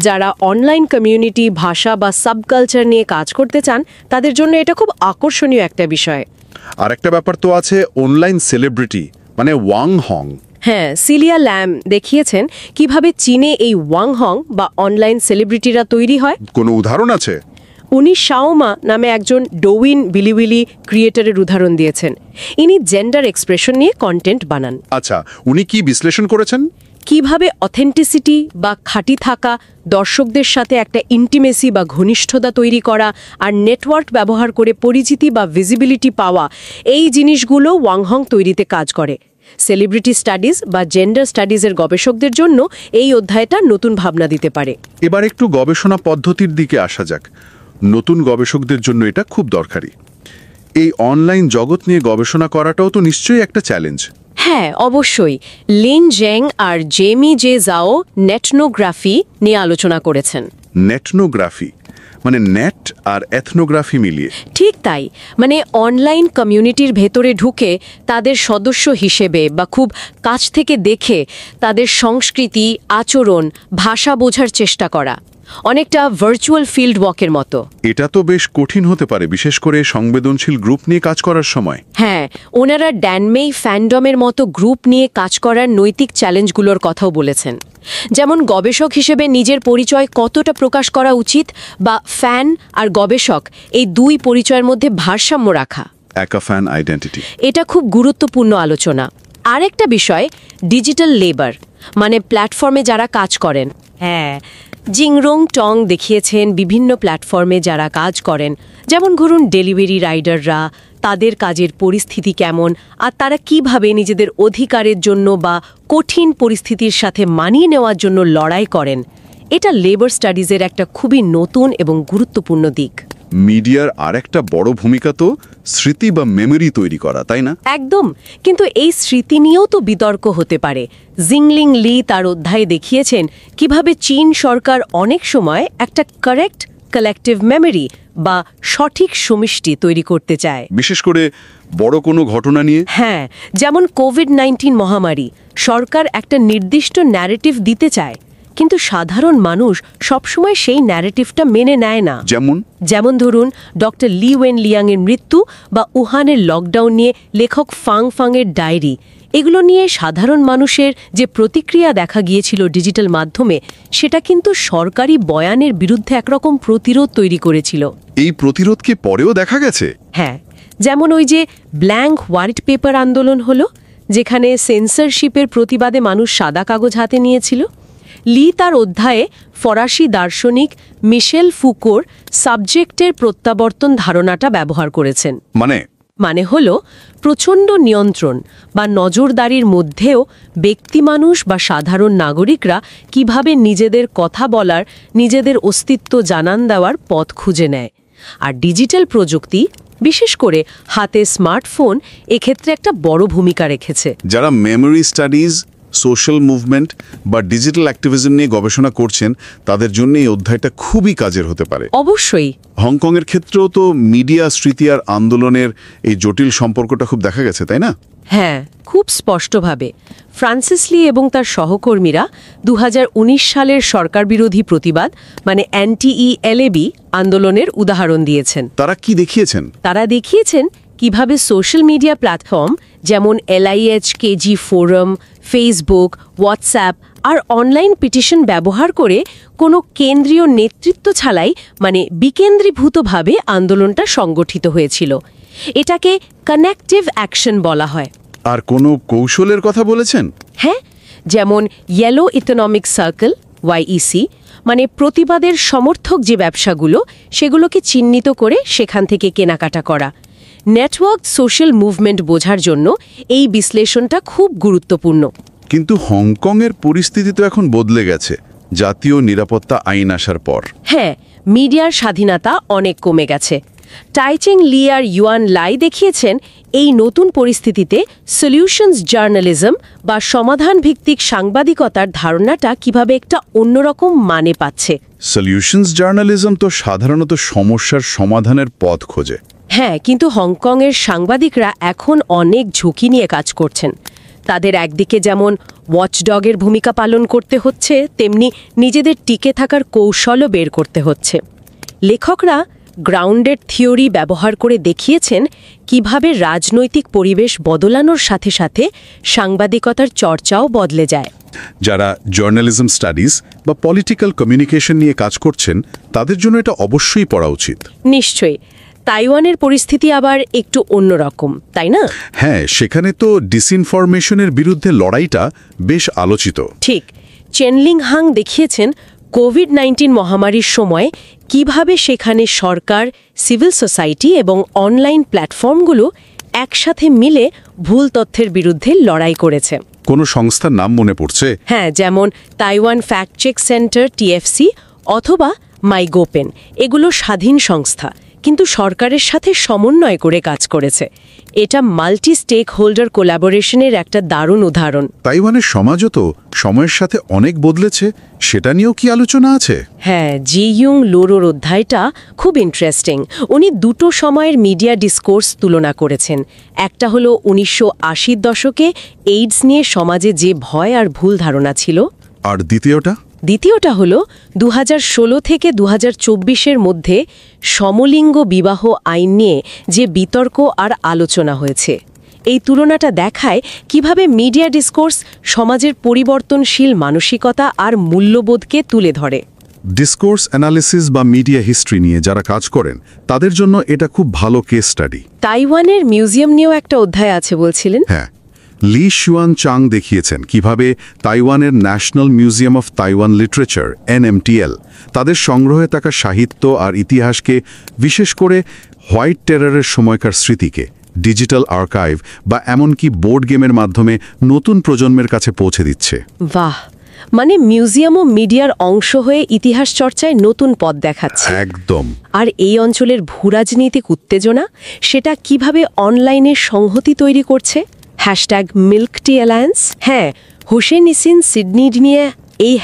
যারা অনলাইন কমিউনিটি, ভাষা বা সাবকালচার নিয়ে কাজ করতে চান তাদের জন্য এটা খুব আকর্ষণীয় একটা বিষয়। আর একটা ব্যাপার তো আছে, অনলাইন সেলিব্রিটি মানে ওয়াং হং। হ্যাঁ, সিলিয়া ল্যাম দেখিয়েছেন কিভাবে চীনে এই ওয়াং হং বা অনলাইন সেলিব্রিটিরা তৈরি হয়। কোনো উদাহরণ আছে? উনি শাওমা নামে একজন ডোউইন বিলিবিলি ক্রিয়েটরের উদাহরণ দিয়েছেন। ইনি জেন্ডার এক্সপ্রেশন নিয়ে কন্টেন্ট বানান। আচ্ছা, উনি কি বিশ্লেষণ করেছেন? কিভাবে অথেন্টিসিটি বা খাঁটি থাকা, দর্শকদের সাথে একটা ইন্টিমেসি বা ঘনিষ্ঠতা তৈরি করা, আর নেটওয়ার্ক ব্যবহার করে পরিচিতি বা ভিজিবিলিটি পাওয়া, এই জিনিসগুলো ওয়াংহং তৈরিতে কাজ করে। সেলিব্রিটি স্টাডিজ বা জেন্ডার স্টাডিজের গবেষকদের জন্য এই অধ্যায়টা নতুন ভাবনা দিতে পারে। এবার একটু গবেষণা পদ্ধতির দিকে আসা যাক। নতুন গবেষকদের জন্য এটা খুব দরকারি। এই অনলাইন জগৎ নিয়ে গবেষণা করাটাও তো নিশ্চয়ই একটা চ্যালেঞ্জ। হ্যাঁ, অবশ্যই। লিন জেং আর জেমি জে জাও নেটনোগ্রাফি নিয়ে আলোচনা করেছেন। নেটনোগ্রাফি মানে নেট আর এথনোগ্রাফি মিলিয়ে? ঠিক তাই। মানে অনলাইন কমিউনিটির ভেতরে ঢুকে তাদের সদস্য হিসেবে বা খুব কাছ থেকে দেখে তাদের সংস্কৃতি, আচরণ, ভাষা বোঝার চেষ্টা করা, অনেকটা ভার্চুয়াল ফিল্ড ওয়াকের মতো। এটা তো বেশ কঠিন হতে পারে, বিশেষ করে সংবেদনশীল গ্রুপ নিয়ে কাজ করার সময়। হ্যাঁ, ওনারা ড্যানমেই ফ্যান্ডমের মতো গ্রুপ নিয়ে কাজ করার নৈতিক চ্যালেঞ্জগুলোর কথাও বলেছেন। যেমন গবেষক হিসেবে নিজের পরিচয় কতটা প্রকাশ করা উচিত, বা ফ্যান আর গবেষক এই দুই পরিচয়ের মধ্যে ভারসাম্য রাখা। একা ফ্যান আইডেন্টিটি, এটা খুব গুরুত্বপূর্ণ আলোচনা। আরেকটা বিষয় ডিজিটাল লেবার, মানে প্ল্যাটফর্মে যারা কাজ করেন। হ্যাঁ, জিংরং টং দেখিয়েছেন বিভিন্ন প্ল্যাটফর্মে যারা কাজ করেন, যেমন ধরুন ডেলিভারি রাইডাররা, তাদের কাজের পরিস্থিতি কেমন, আর তারা কিভাবে নিজেদের অধিকারের জন্য বা কঠিন পরিস্থিতির সাথে মানিয়ে নেওয়ার জন্য লড়াই করেন। এটা লেবার স্টাডিজের একটা খুবই নতুন এবং গুরুত্বপূর্ণ দিক। মিডিয়ার আরেকটা বড় ভূমিকা তো স্মৃতি বা মেমরি তৈরি করা, তাই না? একদম। কিন্তু এই স্মৃতি নিয়েও তো বিতর্ক হতে পারে। জিংলিং লি তার অধ্যায়ে দেখিয়েছেন কিভাবে চীন সরকার অনেক সময় একটা কারেক্ট কালেকটিভ মেমরি বা সঠিক সমষ্টি তৈরি করতে চায়, বিশেষ করে বড় কোনো ঘটনা নিয়ে। হ্যাঁ, যেমন কোভিড-19 মহামারী। সরকার একটা নির্দিষ্ট ন্যারেটিভ দিতে চায়, কিন্তু সাধারণ মানুষ সবসময় সেই ন্যারেটিভটা মেনে নেয় না। যেমন ধরুন ডক্টর লি ওয়েন লিয়াংয়ের মৃত্যু বা উহানের লকডাউন নিয়ে লেখক ফাং ফাংয়ের ডায়েরি। এগুলো নিয়ে সাধারণ মানুষের যে প্রতিক্রিয়া দেখা গিয়েছিল ডিজিটাল মাধ্যমে, সেটা কিন্তু সরকারি বয়ানের বিরুদ্ধে একরকম প্রতিরোধ তৈরি করেছিল। এই প্রতিরোধকে পরেও দেখা গেছে। হ্যাঁ, যেমন ওই যে ব্ল্যাঙ্ক হোয়াইট পেপার আন্দোলন হলো, যেখানে সেন্সরশিপের প্রতিবাদে মানুষ সাদা কাগজ হাতে নিয়েছিল। লি তার অধ্যায়ে ফরাসি দার্শনিক মিশেল ফুকোর সাবজেক্টের প্রত্যাবর্তন ধারণাটা ব্যবহার করেছেন। মানে হলো প্রচণ্ড নিয়ন্ত্রণ বা নজরদারির মধ্যেও ব্যক্তি মানুষ বা সাধারণ নাগরিকরা কিভাবে নিজেদের কথা বলার, নিজেদের অস্তিত্ব জানান দেওয়ার পথ খুঁজে নেয়। আর ডিজিটাল প্রযুক্তি, বিশেষ করে হাতে স্মার্টফোন, এক্ষেত্রে একটা বড় ভূমিকা রেখেছে। যারা মেমোরি স্টাডিজ, সোশ্যাল মুভমেন্ট বা ডিজিটাল অ্যাক্টিভিজম নিয়ে গবেষণা করছেন, তাদের জন্য এই অধ্যায়টা খুবই কাজের হতে পারে। অবশ্যই। হংকংয়ের ক্ষেত্রেও তো মিডিয়া, স্মৃতি আর আন্দোলনের এই জটিল সম্পর্কটা খুব দেখা গেছে, তাই না? হ্যাঁ, খুব স্পষ্টভাবে। ফ্রান্সিস লি এবং তার সহকর্মীরা 2019 সালের সরকার বিরোধী প্রতিবাদ মানে NTELAB আন্দোলনের উদাহরণ দিয়েছেন। তারা কি দেখিয়েছেন? তারা দেখিয়েছেন কিভাবে সোশ্যাল মিডিয়া প্ল্যাটফর্ম যেমন LIHKG ফোরাম, ফেসবুক, হোয়াটসঅ্যাপ আর অনলাইন পিটিশন ব্যবহার করে কোনো কেন্দ্রীয় নেতৃত্ব ছাড়াই, মানে বিকেন্দ্রীভূতভাবে আন্দোলনটা সংগঠিত হয়েছিল। এটাকে কানেক্টিভ অ্যাকশন বলা হয়। আর কোনো কৌশলের কথা বলেছেন? হ্যাঁ, যেমন ইয়েলো ইকোনমিক সার্কেল YEC, মানে প্রতিবাদের সমর্থক যে ব্যবসাগুলো সেগুলোকে চিহ্নিত করে সেখান থেকে কেনাকাটা করা। নেটওয়ার্ক সোশ্যাল মুভমেন্ট বোঝার জন্য এই বিশ্লেষণটা খুব গুরুত্বপূর্ণ। কিন্তু হংকংয়ের পরিস্থিতি তো এখন বদলে গেছে জাতীয় নিরাপত্তা আইন আসার পর। হ্যাঁ, মিডিয়ার স্বাধীনতা অনেক কমে গেছে। টাইচেং লি আর ইউয়ান লাই দেখিয়েছেন এই নতুন পরিস্থিতিতে সলিউশনস জার্নালিজম বা সমাধান ভিত্তিক সাংবাদিকতার ধারণাটা কিভাবে একটা অন্যরকম মানে পাচ্ছে। সলিউশনস জার্নালিজম তো সাধারণত সমস্যার সমাধানের পথ খোঁজে। হ্যাঁ, কিন্তু হংকংয়ের সাংবাদিকরা এখন অনেক ঝুঁকি নিয়ে কাজ করছেন। তাদের একদিকে যেমন ওয়াচডগের ভূমিকা পালন করতে হচ্ছে, তেমনি নিজেদের টিকে থাকার কৌশলও বের করতে হচ্ছে। লেখকরা গ্রাউন্ডেড থিওরি ব্যবহার করে দেখিয়েছেন কিভাবে রাজনৈতিক পরিবেশ বদলানোর সাথে সাথে সাংবাদিকতার চর্চাও বদলে যায়। যারা জার্নালিজম স্টাডিজ বা পলিটিক্যাল কমিউনিকেশন নিয়ে কাজ করছেন তাদের জন্য এটা অবশ্যই পড়া উচিত। নিশ্চয়ই। তাইওয়ানের পরিস্থিতি আবার একটু অন্যরকম, তাই না? হ্যাঁ, সেখানে তো ডিসইনফরমেশনের বিরুদ্ধে লড়াইটা বেশ আলোচিত। ঠিক। চেনলিং হাং দেখিয়েছেন কোভিড-19 মহামারীর সময় কিভাবে সেখানে সরকার, সিভিল সোসাইটি এবং অনলাইন প্ল্যাটফর্মগুলো একসাথে মিলে ভুল তথ্যের বিরুদ্ধে লড়াই করেছে। কোনো সংস্থার নাম মনে পড়ছে? হ্যাঁ, যেমন Taiwan fact check center TFC অথবা মাইগোপেন। এগুলো স্বাধীন সংস্থা, কিন্তু সরকারের সাথে সমন্বয় করে কাজ করেছে। এটা মাল্টি স্টেক হোল্ডার কোলাবোরেশনের একটা দারুণ উদাহরণ। তাইওয়ানের সমাজও তো সময়ের সাথে অনেক বদলেছে, সেটা নিয়েও কি আলোচনা আছে? হ্যাঁ, জি ইউং লোরোর অধ্যায়টা খুব ইন্টারেস্টিং। উনি দুটো সময়ের মিডিয়া ডিসকোর্স তুলনা করেছেন। একটা হলো 1980-র দশকে এইডস নিয়ে সমাজে যে ভয় আর ভুল ধারণা ছিল, আর দ্বিতীয়টা হলো 2016 থেকে 2024-এর মধ্যে সমলিঙ্গ বিবাহ আইন নিয়ে যে বিতর্ক আর আলোচনা হয়েছে। এই তুলনাটা দেখায় কিভাবে মিডিয়া ডিসকোর্স সমাজের পরিবর্তনশীল মানসিকতা আর মূল্যবোধকে তুলে ধরে। ডিসকোর্স অ্যানালিসিস বা মিডিয়া হিস্ট্রি নিয়ে যারা কাজ করেন তাদের জন্য এটা খুব ভালো কেস স্টাডি। তাইওয়ানের মিউজিয়াম নিয়েও একটা অধ্যায় আছে বলছিলেন? হ্যাঁ, লি শুয়ান চাং দেখিয়েছেন কিভাবে তাইওয়ানের national museum of Taiwan literature NMTL তাদের সংগ্রহে থাকা সাহিত্য আর ইতিহাসকে, বিশেষ করে হোয়াইট টেরারের সময়কার স্মৃতিকে ডিজিটাল আর্কাইভ বা এমনকি বোর্ড গেমের মাধ্যমে নতুন প্রজন্মের কাছে পৌঁছে দিচ্ছে। বাহ, মানে মিউজিয়ামও মিডিয়ার অংশ হয়ে ইতিহাস চর্চায় নতুন পথ দেখাচ্ছে। একদম। আর এই অঞ্চলের ভূরাজনৈতিক উত্তেজনা, সেটা কিভাবে অনলাইনে সংহতি তৈরি করছে। #MilkTeaAlliance। হ্যাঁ, হোসেন ইসিন সিডনি নিয়ে এই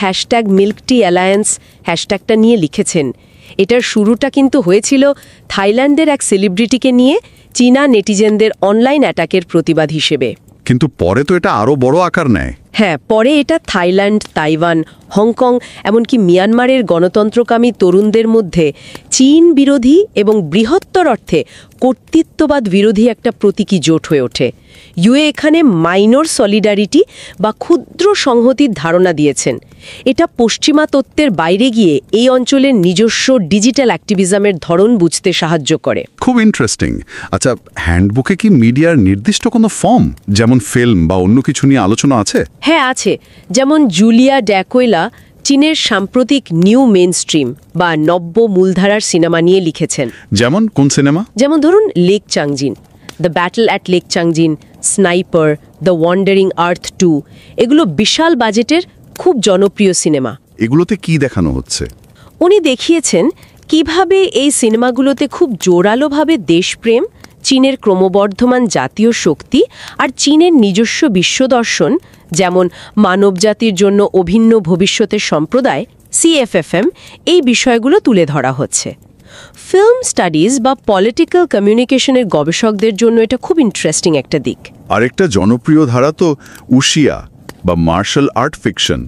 #MilkTeaAlliance হ্যাশট্যাগটা নিয়ে লিখেছেন। এটার শুরুটা কিন্তু হয়েছিল থাইল্যান্ডের এক সেলিব্রিটিকে নিয়ে চীনা নেটিজেনদের অনলাইন অ্যাটাকের প্রতিবাদ হিসেবে। কিন্তু পরে তো এটা আরও বড় আকার নেয়। হ্যাঁ, পরে এটা থাইল্যান্ড, তাইওয়ান, হংকং, এমনকি মিয়ানমারের গণতন্ত্রকামী তরুণদের মধ্যে চীন বিরোধী এবং বৃহত্তর অর্থে কর্তৃত্ববাদ বিরোধী একটা প্রতীকী জোট হয়ে ওঠে। ইউএ এখানে মাইনর সলিডারিটি বা ক্ষুদ্র সংহতির ধারণা দিয়েছেন। এটা পশ্চিমা তত্ত্বের বাইরে গিয়ে এই অঞ্চলের নিজস্ব ডিজিটাল অ্যাক্টিভিজমের ধরন বুঝতে সাহায্য করে। খুব ইন্টারেস্টিং। আচ্ছা, হ্যান্ডবুকে কি মিডিয়ার নির্দিষ্ট কোনো ফর্ম, যেমন ফিল্ম বা অন্য কিছু নিয়ে আলোচনা আছে? হ্যাঁ, আছে। যেমন জুলিয়া ড্যাকোয়েলা চীনের সাম্প্রতিক নিউ মেইনস্ট্রিম বা নব্য মূলধারার সিনেমা নিয়ে লিখেছেন। যেমন কোন সিনেমা? যেমন ধরুন Lake Changjin, The Battle at Lake Changjin, Sniper, The Wandering Earth 2। এগুলো বিশাল বাজেটের খুব জনপ্রিয় সিনেমা। এগুলোতে কি দেখানো হচ্ছে? উনি দেখিয়েছেন কিভাবে এই সিনেমাগুলোতে খুব জোরালোভাবে দেশপ্রেম, চীনের ক্রমবর্ধমান জাতীয় শক্তি আর চীনের নিজস্ব বিশ্বদর্শন, যেমন মানবজাতির জন্য অভিন্ন ভবিষ্যতের সম্প্রদায় CFFM, এই বিষয়গুলো তুলে ধরা হচ্ছে। ফিল্ম স্টাডিজ বা পলিটিক্যাল কমিউনিকেশনের গবেষকদের জন্য এটা খুব ইন্টারেস্টিং একটা দিক। আরেকটা জনপ্রিয় ধারা তো উশিয়া বা মার্শাল আর্ট ফিকশন,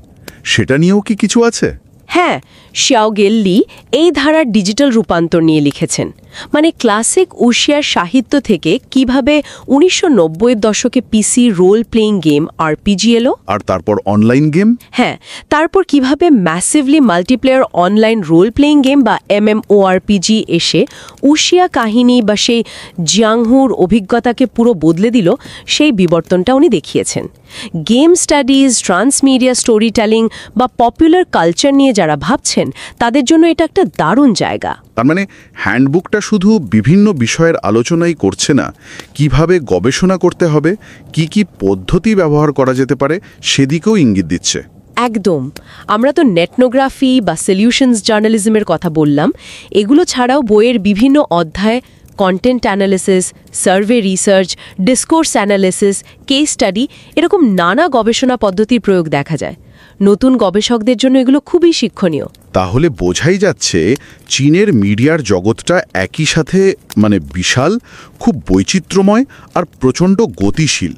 সেটা নিয়েও কি কিছু আছে? হ্যাঁ, শিয়াওগেল লি এই ধারার ডিজিটাল রূপান্তর নিয়ে লিখেছেন। মানে ক্লাসিক উশিয়ার সাহিত্য থেকে কিভাবে 1990-এর দশকে PC role playing game RPG এলো, আর তারপর অনলাইন গেম। হ্যাঁ, তারপর কিভাবে massively multiplayer online role playing game বা MMORPG এসে উশিয়া কাহিনী বা সেই জিয়াংহুর অভিজ্ঞতাকে পুরো বদলে দিল, সেই বিবর্তনটা উনি দেখিয়েছেন। গেম স্টাডিজ, ট্রান্সমিডিয়া স্টোরি টেলিং বা পপুলার কালচার নিয়ে যারা ভাবছেন তাদের জন্য এটা একটা দারুণ জায়গা। তার মানে হ্যান্ডবুকটা শুধু বিভিন্ন বিষয়ের আলোচনাই করছে না, কিভাবে গবেষণা করতে হবে, কি কি পদ্ধতি ব্যবহার করা যেতে পারে সেদিকেও ইঙ্গিত দিচ্ছে। একদম। আমরা তো নেটনোগ্রাফি বা সলিউশনস জার্নালিজমের কথা বললাম, এগুলো ছাড়াও বইয়ের বিভিন্ন অধ্যায় content analysis, survey research, discourse analysis, case study এরকম নানা গবেষণা পদ্ধতির প্রয়োগ দেখা যায়। নতুন গবেষকদের জন্য এগুলো খুবই শিক্ষণীয়। তাহলে বোঝাই যাচ্ছে চীনের মিডিয়ার জগৎটা একই সাথে বিশাল, খুব বৈচিত্র্যময় আর প্রচণ্ড গতিশীল।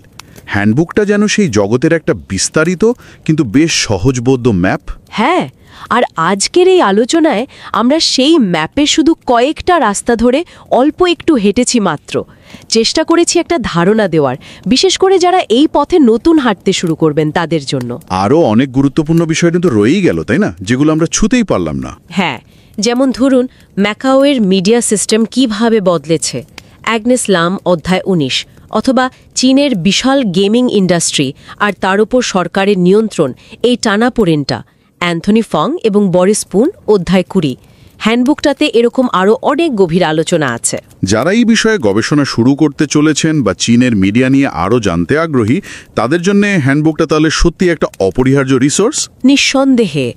হ্যান্ডবুকটা যেন সেই জগতের একটা বিস্তারিত কিন্তু বেশ সহজবোধ্য ম্যাপ। হ্যাঁ, আর আজকের এই আলোচনায় আমরা সেই ম্যাপে শুধু কয়েকটা রাস্তা ধরে অল্প একটু হেঁটেছি মাত্র। চেষ্টা করেছি একটা ধারণা দেওয়ার, বিশেষ করে যারা এই পথে নতুন হাঁটতে শুরু করবেন তাদের জন্য। আরও অনেক গুরুত্বপূর্ণ বিষয় কিন্তু রয়েই গেল, তাই না, যেগুলো আমরা ছুঁতেই পারলাম না। হ্যাঁ, যেমন ধরুন ম্যাকাওয়ের মিডিয়া সিস্টেম কিভাবে বদলেছে, অ্যাগনেস লাম অধ্যায় 19, অথবা চীনের বিশাল গেমিং ইন্ডাস্ট্রি আর তার উপর সরকারের নিয়ন্ত্রণ, এই টানাপোড়েনটা, অ্যান্থনি ফং এবং বরিস পুন অধ্যায় 20। হ্যান্ডবুকটাতে এরকম আরও অনেক গভীর আলোচনা আছে। যারা এই বিষয়ে গবেষণা শুরু করতে চলেছেন বা চীনের মিডিয়া নিয়ে আরও জানতে আগ্রহী, তাদের জন্য হ্যান্ডবুকটা তাহলে সত্যি একটা অপরিহার্য রিসোর্স। নিঃসন্দেহে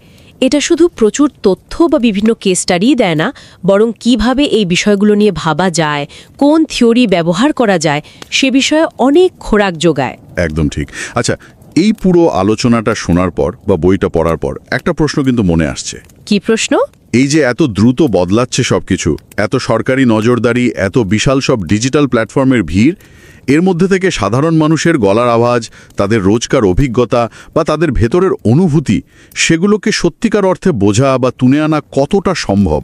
এটা শুধু প্রচুর তথ্য বা বিভিন্ন কেস স্টাডি দেয় না, বরং কিভাবে এই বিষয়গুলো নিয়ে ভাবা যায়, কোন থিওরি ব্যবহার করা যায় সে বিষয়ে অনেক খোরাক যোগায়। একদম ঠিক। আচ্ছা, এই পুরো আলোচনাটা শোনার পর বা বইটা পড়ার পর একটা প্রশ্ন কিন্তু মনে আসছে। কি প্রশ্ন? এই যে এত দ্রুত বদলাচ্ছে সবকিছু, এত সরকারি নজরদারি, এত বিশাল সব ডিজিটাল প্ল্যাটফর্মের ভিড়, এর মধ্যে থেকে সাধারণ মানুষের গলার আওয়াজ, তাদের রোজকার অভিজ্ঞতা বা তাদের ভেতরের অনুভূতি, সেগুলোকে সত্যিকার অর্থে বোঝা বা তুলে আনা কতটা সম্ভব?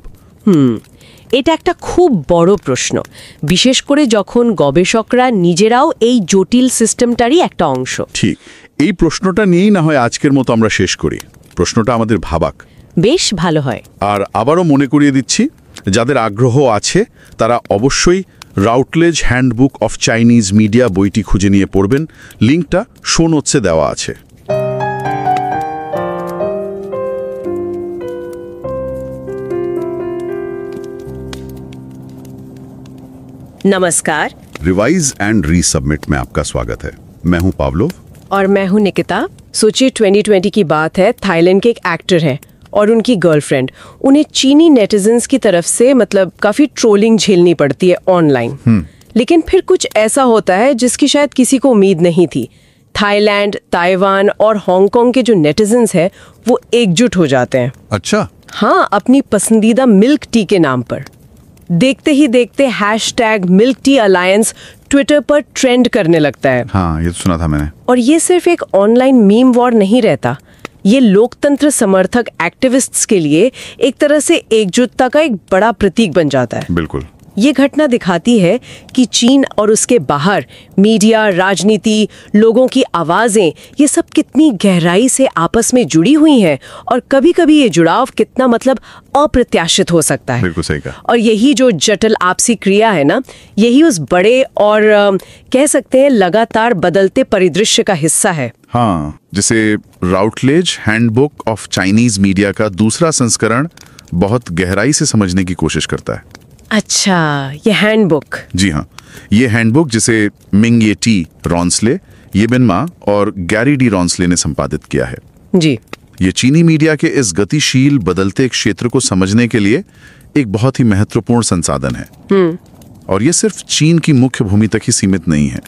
এটা একটা খুব বড় প্রশ্ন, বিশেষ করে যখন গবেষকরা নিজেরাও এই জটিল সিস্টেমটারই একটা অংশ। ঠিক, এই প্রশ্নটা নিয়েই না হয় আজকের মতো আমরা শেষ করি। প্রশ্নটা আমাদের ভাবাক। বেশ ভালো হয়। আর আবারও মনে করিয়ে দিচ্ছি, যাদের আগ্রহ আছে তারা অবশ্যই রাউটলেজ হ্যান্ডবুক অফ চাইনিজ মিডিয়া বইটি খুঁজে নিয়ে পড়বেন। লিঙ্কটা শো নোটসে দেওয়া আছে। नमस्कार, रिवाइज एंड रीसबमिट में आपका स्वागत है। मैं हूं पावलोव और मैं हूं निकिता। सोचिए 2020 की बात है, थाईलैंड के एक एक्टर हैं और उनकी गर्लफ्रेंड, उन्हें चीनी नेटिजन्स की तरफ से काफी ट्रोलिंग झेलनी पड़ती है ऑनलाइन। लेकिन फिर कुछ ऐसा होता है जिसकी शायद किसी को उम्मीद नहीं थी। थाईलैंड, ताइवान और हांगकांग के जो नेटिजन्स हैं वो एकजुट हो जाते हैं। अच्छा, हाँ, अपनी पसंदीदा मिल्क टी के नाम पर। देखते ही देखते #मिल्क टी अलायंस ट्विटर पर ट्रेंड करने लगता है। हाँ, ये तो सुना था मैंने। और ये सिर्फ एक ऑनलाइन मीम वॉर नहीं रहता, ये लोकतंत्र समर्थक एक्टिविस्ट्स के लिए एक तरह से एकजुटता का एक बड़ा प्रतीक बन जाता है। बिल्कुल। ये घटना दिखाती है कि चीन और उसके बाहर मीडिया, राजनीति, लोगों की आवाजें, ये सब कितनी गहराई से आपस में जुड़ी हुई हैं और कभी-कभी ये जुड़ाव कितना अप्रत्याशित हो सकता है। बिल्कुल सही कहा। और यही जो जटिल आपसी क्रिया है ना, यही उस बड़े और कह सकते हैं लगातार बदलते परिदृश्य का हिस्सा है। हाँ, जैसे राउटलेज हैंडबुक ऑफ चाइनीज मीडिया का दूसरा संस्करण बहुत गहराई से समझने की कोशिश करता है। अच्छा, ये हैंडबुक। जी हाँ, ये हैंडबुक जिसे मिंग ये टी रॉन्सले, येबेन मा और गैरी डी रॉन्सले ने संपादित किया है। जी, ये चीनी मीडिया के इस गतिशील बदलते क्षेत्र को समझने के लिए एक बहुत ही महत्वपूर्ण संसाधन है। और ये सिर्फ चीन की मुख्य भूमि तक ही सीमित नहीं है,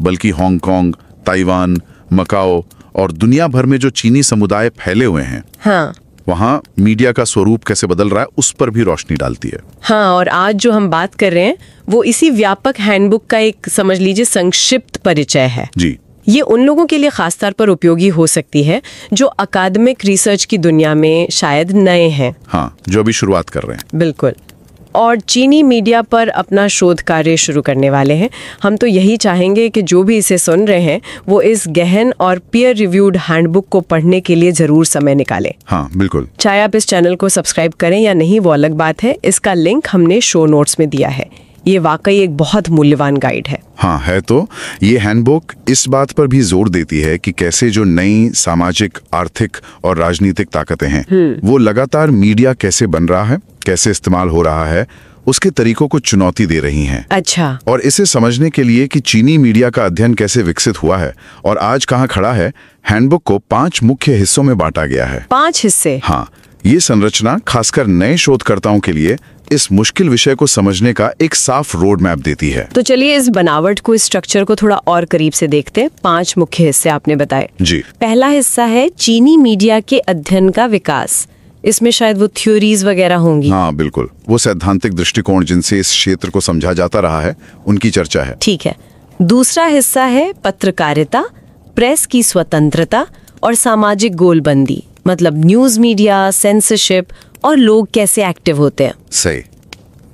बल्कि हांगकांग, ताइवान, मकाओ और दुनिया भर में जो चीनी समुदाय फैले हुए हैं, हाँ वहाँ मीडिया का स्वरूप कैसे बदल रहा है उस पर भी रोशनी डालती है। हाँ, और आज जो हम बात कर रहे हैं वो इसी व्यापक हैंडबुक का एक, समझ लीजिए, संक्षिप्त परिचय है। जी, ये उन लोगों के लिए खास तौर पर उपयोगी हो सकती है जो अकादमिक रिसर्च की दुनिया में शायद नए हैं। हाँ, जो अभी शुरुआत कर रहे हैं। बिल्कुल। और चीनी मीडिया पर अपना शोध कार्य शुरू करने वाले हैं। हम तो यही चाहेंगे कि जो भी इसे सुन रहे हैं वो इस गहन और पीयर रिव्यूड हैंडबुक को पढ़ने के लिए जरूर समय निकालें। हाँ, बिल्कुल। चाहे आप इस चैनल को सब्सक्राइब करें या नहीं वो अलग बात है, इसका लिंक हमने शो नोट्स में दिया है। ये वाकई एक बहुत मूल्यवान गाइड है। हाँ है तो। ये हैंडबुक इस बात पर भी जोर देती है कि कैसे जो नई सामाजिक, आर्थिक और राजनीतिक ताकतें हैं वो लगातार मीडिया कैसे बन रहा है, कैसे इस्तेमाल हो रहा है, उसके तरीकों को चुनौती दे रही हैं। अच्छा। और इसे समझने के लिए कि चीनी मीडिया का अध्ययन कैसे विकसित हुआ है और आज कहाँ खड़ा है, हैंडबुक को 5 मुख्य हिस्सों में बांटा गया है। 5 हिस्से? हाँ, ये संरचना खासकर नए शोधकर्ताओं के लिए इस मुश्किल विषय को समझने का एक साफ रोड मैप देती है। तो चलिए इस बनावट को, इस स्ट्रक्चर को थोड़ा और करीब से देखते हैं। 5 मुख्य हिस्से आपने बताए जी। पहला हिस्सा है चीनी मीडिया के अध्ययन का विकास। इसमें शायद वो थ्योरीज वगैरह होंगी। हाँ बिल्कुल, वो सैद्धांतिक दृष्टिकोण जिनसे इस क्षेत्र को समझा जाता रहा है उनकी चर्चा है। ठीक है। दूसरा हिस्सा है पत्रकारिता, प्रेस की स्वतंत्रता और सामाजिक गोलबंदी, मतलब न्यूज मीडिया, सेंसरशिप और लोग कैसे एक्टिव होते हैं। सही।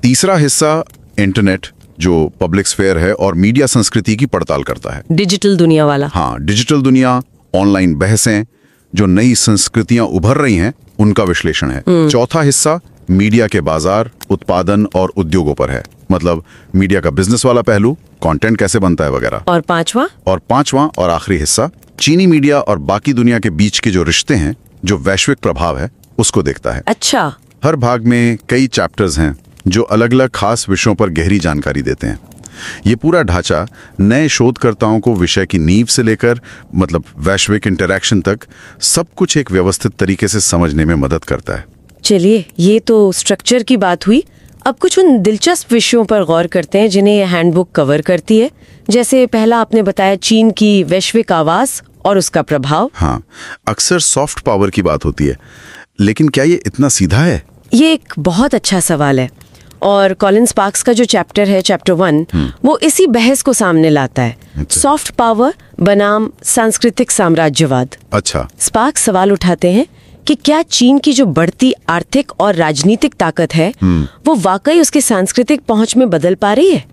तीसरा हिस्सा इंटरनेट, जो पब्लिक स्फेयर है और मीडिया संस्कृति की पड़ताल करता है। डिजिटल दुनिया वाला। हाँ, डिजिटल दुनिया, ऑनलाइन बहसें, जो नई संस्कृतियां उभर रही हैं उनका विश्लेषण है। चौथा हिस्सा मीडिया के बाजार, उत्पादन और उद्योगों पर है, मतलब मीडिया का बिजनेस वाला पहलू, कंटेंट कैसे बनता है वगैरह। और पांचवा और आखिरी हिस्सा चीनी मीडिया और बाकी दुनिया के बीच के जो रिश्ते हैं, जो वैश्विक प्रभाव है, उसको देखता है। अच्छा। हर भाग में कई चैप्टर्स हैं जो अलग अलग खास विषयों पर गहरी जानकारी देते हैं। ये पूरा ढांचा नए शोधकर्ताओं को विषय की नींव से लेकर मतलब वैश्विक इंटरैक्शन तक सब कुछ एक व्यवस्थित तरीके से समझने में मदद करता है। चलिए, ये तो स्ट्रक्चर की बात हुई। अब कुछ उन दिलचस्प विषयों पर गौर करते हैं जिन्हें यह हैंडबुक कवर करती है। जैसे पहला आपने बताया चीन की वैश्विक आवाज और उसका प्रभाव। हाँ, अक्सर सॉफ्ट पावर की बात होती है, लेकिन क्या ये इतना सीधा है? ये एक बहुत अच्छा सवाल है और कॉलिन स्पार्क्स का जो चैप्टर है, चैप्टर 1, वो इसी बहस को सामने लाता है। सॉफ्ट पावर बनाम सांस्कृतिक साम्राज्यवाद। अच्छा। स्पार्क्स सवाल उठाते हैं कि क्या चीन की जो बढ़ती आर्थिक और राजनीतिक ताकत है वो वाकई उसकी सांस्कृतिक पहुंच में बदल पा रही है।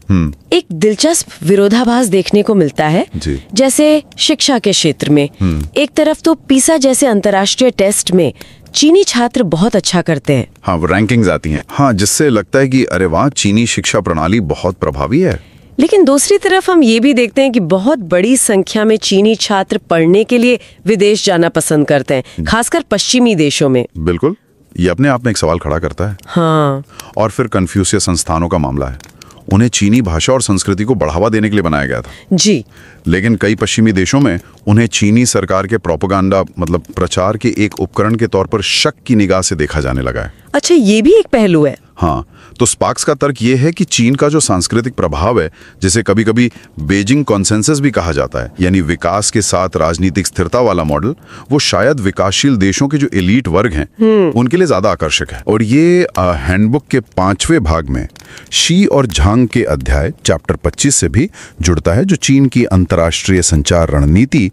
एक दिलचस्प विरोधाभास देखने को मिलता है जी। जैसे शिक्षा के क्षेत्र में एक तरफ तो पीसा जैसे अंतर्राष्ट्रीय टेस्ट में चीनी छात्र बहुत अच्छा करते हैं। हाँ, वो रैंकिंग्स आती हैं। हाँ, जिससे लगता है कि अरे वाह, चीनी शिक्षा प्रणाली बहुत प्रभावी है। लेकिन दूसरी तरफ हम ये भी देखते हैं कि बहुत बड़ी संख्या में चीनी छात्र पढ़ने के लिए विदेश जाना पसंद करते हैं, खासकर पश्चिमी देशों में। बिल्कुल, ये अपने आप में एक सवाल खड़ा करता है। हाँ। और फिर कन्फ्यूशियस संस्थानों का मामला है। उन्हें चीनी भाषा और संस्कृति को बढ़ावा देने के लिए बनाया गया था जी। लेकिन कई पश्चिमी देशों में उन्हें चीनी सरकार के प्रोपेगेंडा मतलब प्रचार के एक उपकरण के तौर पर शक की निगाह से देखा जाने लगा है। अच्छा, ये भी एक पहलू है। हाँ, तो स्पार्क्स का तर्क ये है कि चीन का जो सांस्कृतिक प्रभाव है, जिसे कभी कभी बीजिंग कॉन्सेंसस भी कहा जाता है, यानी विकास के साथ राजनीतिक स्थिरता वाला मॉडल, वो शायद विकासशील देशों के जो एलीट वर्ग हैं उनके लिए ज्यादा आकर्षक है। और ये हैंडबुक के 5वें भाग में शी और झांग के अध्याय चैप्टर 25 से भी जुड़ता है, जो चीन की अंतर्राष्ट्रीय संचार रणनीति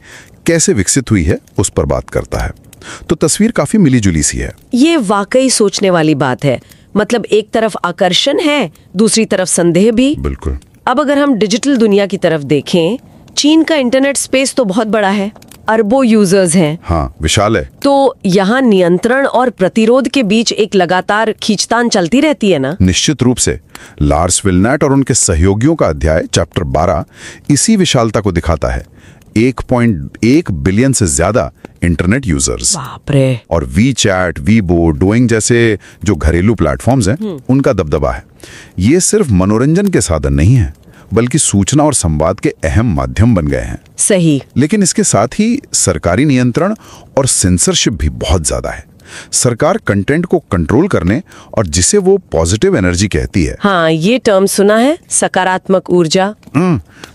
कैसे विकसित हुई है उस पर बात करता है। तो तस्वीर काफी मिलीजुली सी है। ये वाकई सोचने वाली बात है। मतलब एक तरफ आकर्षण है, दूसरी तरफ संदेह भी। बिल्कुल। अब अगर हम डिजिटल दुनिया की तरफ देखें, चीन का इंटरनेट स्पेस तो बहुत बड़ा है, अरबों यूजर्स हैं। हाँ, विशाल है। तो यहाँ नियंत्रण और प्रतिरोध के बीच एक लगातार खींचतान चलती रहती है ना? निश्चित रूप से। लार्स विलनेट और उनके सहयोगियों का अध्याय चैप्टर 12 इसी विशालता को दिखाता है। 1.1 बिलियन से ज्यादा इंटरनेट यूजर्स। बाप रे। और वी चैट, वीबो, डुइंग जैसे जो घरेलू प्लेटफॉर्म्स हैं उनका दबदबा है। ये सिर्फ मनोरंजन के साधन नहीं है, बल्कि सूचना और संवाद के अहम माध्यम बन गए हैं। सही। लेकिन इसके साथ ही सरकारी नियंत्रण और सेंसरशिप भी बहुत ज्यादा है। सरकार कंटेंट को कंट्रोल करने और जिसे वो पॉजिटिव एनर्जी कहती है। हाँ, ये टर्म सुना है, सकारात्मक ऊर्जा।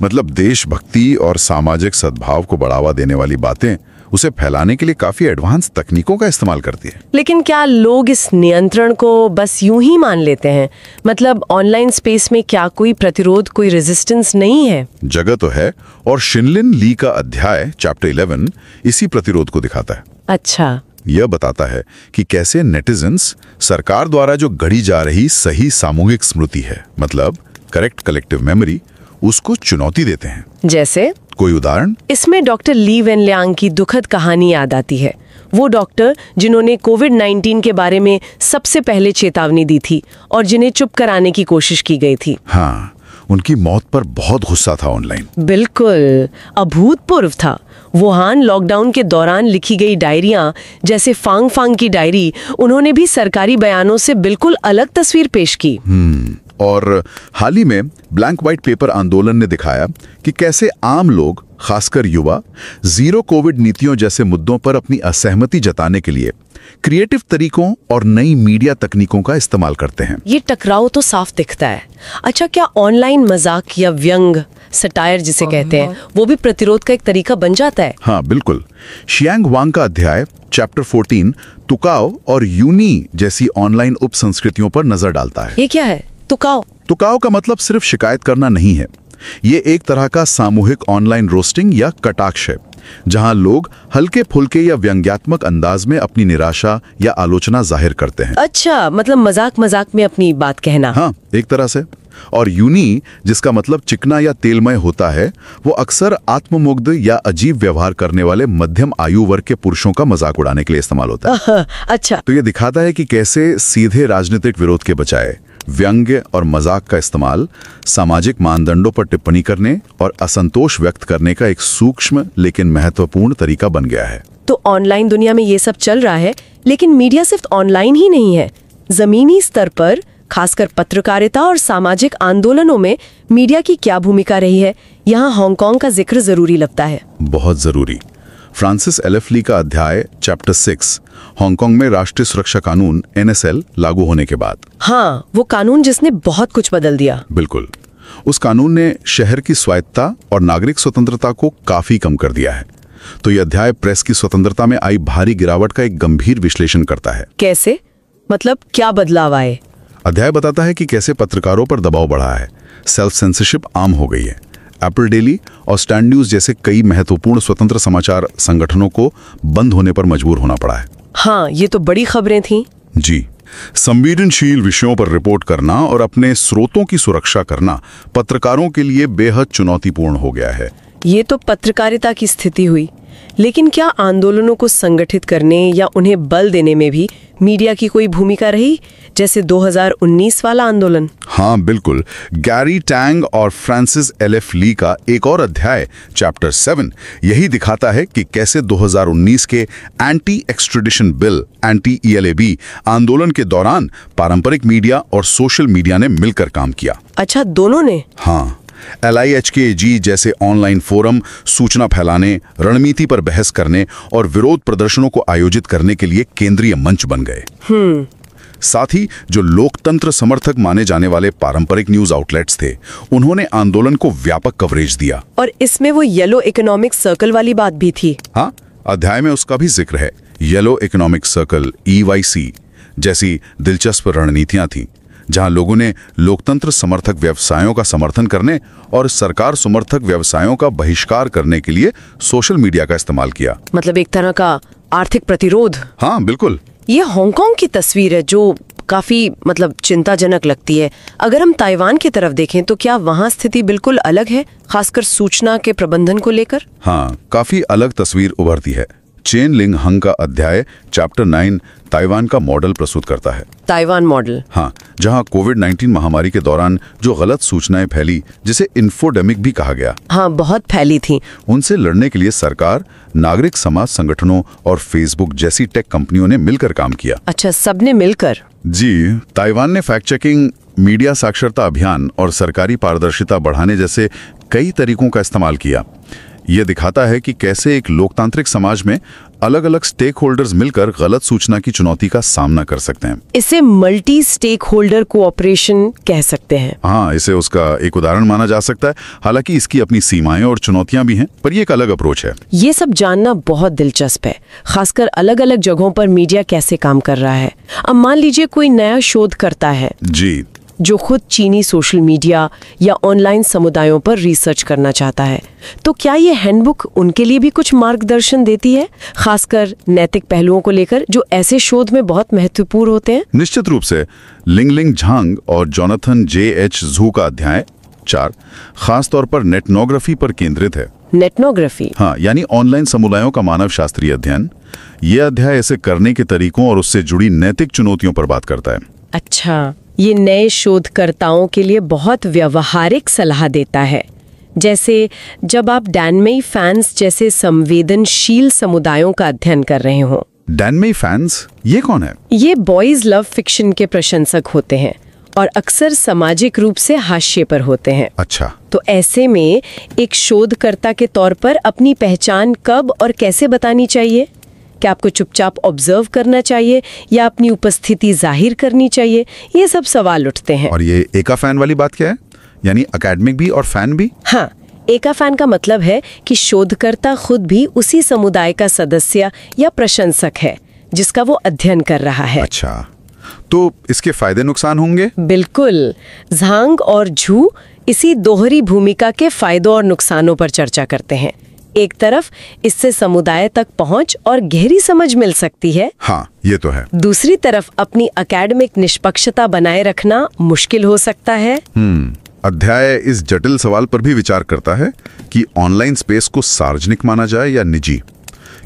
मतलब देशभक्ति और सामाजिक सद्भाव को बढ़ावा देने वाली बातें उसे फैलाने के लिए काफी एडवांस तकनीकों का इस्तेमाल करती है। लेकिन क्या लोग इस नियंत्रण को बस यूं ही मान लेते हैं? मतलब ऑनलाइन स्पेस में क्या कोई प्रतिरोध, कोई रेजिस्टेंस नहीं है? जगह तो है, और शिनलिन ली का अध्याय चैप्टर 11 इसी प्रतिरोध को दिखाता है। अच्छा। यह बताता है कि कैसे नेटिजन्स सरकार द्वारा जो गढ़ी जा रही सही सामूहिक स्मृति है, मतलब करेक्ट कलेक्टिव मेमोरी, उसको चुनौती देते हैं। जैसे? कोई उदाहरण? इसमें डॉक्टर ली वेन लियांग की दुखद कहानी याद आती है। वो डॉक्टर जिन्होंने कोविड-19 के बारे में सबसे पहले चेतावनी दी थी और जिन्हें चुप कराने की कोशिश की गई थी। हाँ, उनकी मौत पर बहुत गुस्सा था ऑनलाइन। बिल्कुल, अभूतपूर्व था। वुहान लॉकडाउन के दौरान लिखी गई डायरियां, जैसे फांग फांग की डायरी, उन्होंने भी सरकारी बयानों से बिल्कुल अलग तस्वीर पेश की। और हाल ही में ब्लैंक व्हाइट पेपर आंदोलन ने दिखाया कि कैसे आम लोग, खासकर युवा, जीरो कोविड नीतियों जैसे मुद्दों पर अपनी असहमति जताने के लिए क्रिएटिव तरीकों और नई मीडिया तकनीकों का इस्तेमाल करते हैं। ये टकराव तो साफ दिखता है। अच्छा, क्या ऑनलाइन मजाक या व्यंग, सटायर जिसे कहते हैं, वो भी प्रतिरोध का एक तरीका बन जाता है? हाँ, बिल्कुल। शियांग वांग का अध्याय चैप्टर 14 तुकाओ और यूनी जैसी ऑनलाइन उपसंस्कृतियों पर नजर डालता है। ये क्या है तुकाओ? तुकाओ का मतलब सिर्फ शिकायत करना नहीं है। ये एक तरह का सामूहिक ऑनलाइन रोस्टिंग या कटाक्ष है, जहां लोग हल्के फुल्के या व्यंग्यात्मक अंदाज में अपनी निराशा या आलोचना जाहिर करते हैं। अच्छा, मतलब मजाक मजाक में अपनी बात कहना। हाँ, एक तरह से। और यूनी, जिसका मतलब चिकना या तेलमय होता है, वो अक्सर आत्ममुग्ध या अजीब व्यवहार करने वाले मध्यम आयु वर्ग के पुरुषों का मजाक उड़ाने के लिए इस्तेमाल होता है। अच्छा, तो ये दिखाता है कि कैसे सीधे राजनीतिक विरोध के बजाय व्यंग्य और मजाक का इस्तेमाल सामाजिक मानदंडों पर टिप्पणी करने और असंतोष व्यक्त करने का एक सूक्ष्म लेकिन महत्वपूर्ण तरीका बन गया है। तो ऑनलाइन दुनिया में ये सब चल रहा है, लेकिन मीडिया सिर्फ ऑनलाइन ही नहीं है। जमीनी स्तर पर, खासकर पत्रकारिता और सामाजिक आंदोलनों में मीडिया की क्या भूमिका रही है, यहाँ हांगकांग का जिक्र जरूरी लगता है। बहुत जरूरी। फ्रांसिस एलएफ ली का अध्याय चैप्टर 6 हांगकांग में राष्ट्रीय सुरक्षा कानून NSL लागू होने के बाद। हाँ, वो कानून जिसने बहुत कुछ बदल दिया। बिल्कुल। उस कानून ने शहर की स्वायत्तता और नागरिक स्वतंत्रता को काफी कम कर दिया है। तो यह अध्याय प्रेस की स्वतंत्रता में आई भारी गिरावट का एक गंभीर विश्लेषण करता है। कैसे? मतलब क्या बदलाव आए? अध्याय बताता है कि कैसे पत्रकारों पर दबाव बढ़ा है, सेल्फ सेंसरशिप आम हो गई है। एप्पल डेली और स्टैंड न्यूज जैसे कई महत्वपूर्ण स्वतंत्र समाचार संगठनों को बंद होने पर मजबूर होना पड़ा है। हाँ, ये तो बड़ी खबरें थीं। जी, संवेदनशील विषयों पर रिपोर्ट करना और अपने स्रोतों की सुरक्षा करना पत्रकारों के लिए बेहद चुनौतीपूर्ण हो गया है। ये तो पत्रकारिता की स्थिति हुई, लेकिन क्या आंदोलनों को संगठित करने या उन्हें बल देने में भी मीडिया की कोई भूमिका रही, जैसे 2019 वाला आंदोलन? हाँ, बिल्कुल। गैरी टैंग और फ्रांसिस एलएफ ली का एक और अध्याय चैप्टर 7 यही दिखाता है कि कैसे 2019 के एंटी एक्सट्रेडिशन बिल (एंटी-ELAB) आंदोलन के दौरान पारंपरिक मीडिया और सोशल मीडिया ने मिलकर काम किया। अच्छा, दोनों ने? हाँ, LIHKG जैसे ऑनलाइन फोरम सूचना फैलाने, रणनीति पर बहस करने और विरोध प्रदर्शनों को आयोजित करने के लिए केंद्रीय मंच बन गए। साथ ही जो लोकतंत्र समर्थक माने जाने वाले पारंपरिक न्यूज आउटलेट्स थे, उन्होंने आंदोलन को व्यापक कवरेज दिया। और इसमें वो येलो इकोनॉमिक सर्कल वाली बात भी थी। हाँ, अध्याय में उसका भी जिक्र है। येलो इकोनॉमिक सर्कल (EYC) जैसी दिलचस्प रणनीतियां थीं, जहां लोगों ने लोकतंत्र समर्थक व्यवसायों का समर्थन करने और सरकार समर्थक व्यवसायों का बहिष्कार करने के लिए सोशल मीडिया का इस्तेमाल किया। मतलब एक तरह का आर्थिक प्रतिरोध। हाँ, बिल्कुल। ये हांगकांग की तस्वीर है जो काफी चिंताजनक लगती है। अगर हम ताइवान की तरफ देखें तो क्या वहाँ स्थिति बिल्कुल अलग है, खासकर सूचना के प्रबंधन को लेकर? हाँ, काफी अलग तस्वीर उभरती है। चेन लिंग हंग का अध्याय चैप्टर 9 ताइवान का मॉडल प्रस्तुत करता है। Taiwan model? हाँ, जहां कोविड-19 महामारी के दौरान जो गलत सूचनाएं फैली, जिसे इन्फोडेमिक भी कहा गया, हाँ, बहुत फैली थी, उनसे लड़ने के लिए सरकार, नागरिक समाज संगठनों और फेसबुक जैसी टेक कंपनियों ने मिलकर काम किया। अच्छा, सबने मिलकर? जी, ताइवान ने फैक्ट चेकिंग, मीडिया साक्षरता अभियान और सरकारी पारदर्शिता बढ़ाने जैसे कई तरीकों का इस्तेमाल किया। यह दिखाता है कि कैसे एक लोकतांत्रिक समाज में अलग अलग स्टेक होल्डर्स मिलकर गलत सूचना की चुनौती का सामना कर सकते हैं। इसे मल्टी स्टेक होल्डर कोऑपरेशन कह सकते हैं। हाँ, इसे उसका एक उदाहरण माना जा सकता है। हालांकि इसकी अपनी सीमाएं और चुनौतियां भी हैं, पर यह एक अलग अप्रोच है। ये सब जानना बहुत दिलचस्प है, खासकर अलग अलग जगहों पर मीडिया कैसे काम कर रहा है। अब मान लीजिए कोई नया शोध करता है जी, जो खुद चीनी सोशल मीडिया या ऑनलाइन समुदायों पर रिसर्च करना चाहता है, तो क्या ये हैंडबुक उनके लिए भी कुछ मार्गदर्शन देती है, खासकर नैतिक पहलुओं को लेकर जो ऐसे शोध में बहुत महत्वपूर्ण होते हैं? निश्चित रूप से। लिंगलिंग झांग और जोनाथन J.H. झू का अध्याय 4 खास तौर पर नेटनोग्राफी पर केंद्रित है। नेटनोग्राफी। हाँ, यानी ऑनलाइन समुदायों का मानव शास्त्रीय अध्ययन। ये अध्याय ऐसे करने के तरीकों और उससे जुड़ी नैतिक चुनौतियों पर बात करता है। अच्छा, ये नए शोधकर्ताओं के लिए बहुत व्यवहारिक सलाह देता है। जैसे जब आप डैनमेई फैंस जैसे संवेदनशील समुदायों का अध्ययन कर रहे हो। डैनमेई फैंस, ये कौन है? ये बॉयज लव फिक्शन के प्रशंसक होते हैं और अक्सर सामाजिक रूप से हाशिए पर होते हैं। अच्छा। तो ऐसे में एक शोधकर्ता के तौर पर अपनी पहचान कब और कैसे बतानी चाहिए? क्या आपको चुपचाप ऑब्जर्व करना चाहिए या अपनी उपस्थिति जाहिर करनी चाहिए? ये सब सवाल उठते हैं। और ये एका फैन वाली बात क्या है? यानी एकेडमिक भी और फैन भी? हाँ, एका फैन का मतलब है कि शोधकर्ता खुद भी उसी समुदाय का सदस्य या प्रशंसक है जिसका वो अध्ययन कर रहा है। अच्छा, तो इसके फायदे नुकसान होंगे? बिल्कुल। झांग और झू इसी दोहरी भूमिका के फायदों और नुकसानों पर चर्चा करते हैं। एक तरफ इससे समुदाय तक पहुंच और गहरी समझ मिल सकती है। हाँ, ये तो है। दूसरी तरफ अपनी एकेडमिक निष्पक्षता बनाए रखना मुश्किल हो सकता है। अध्याय इस जटिल सवाल पर भी विचार करता है कि ऑनलाइन स्पेस को सार्वजनिक माना जाए या निजी।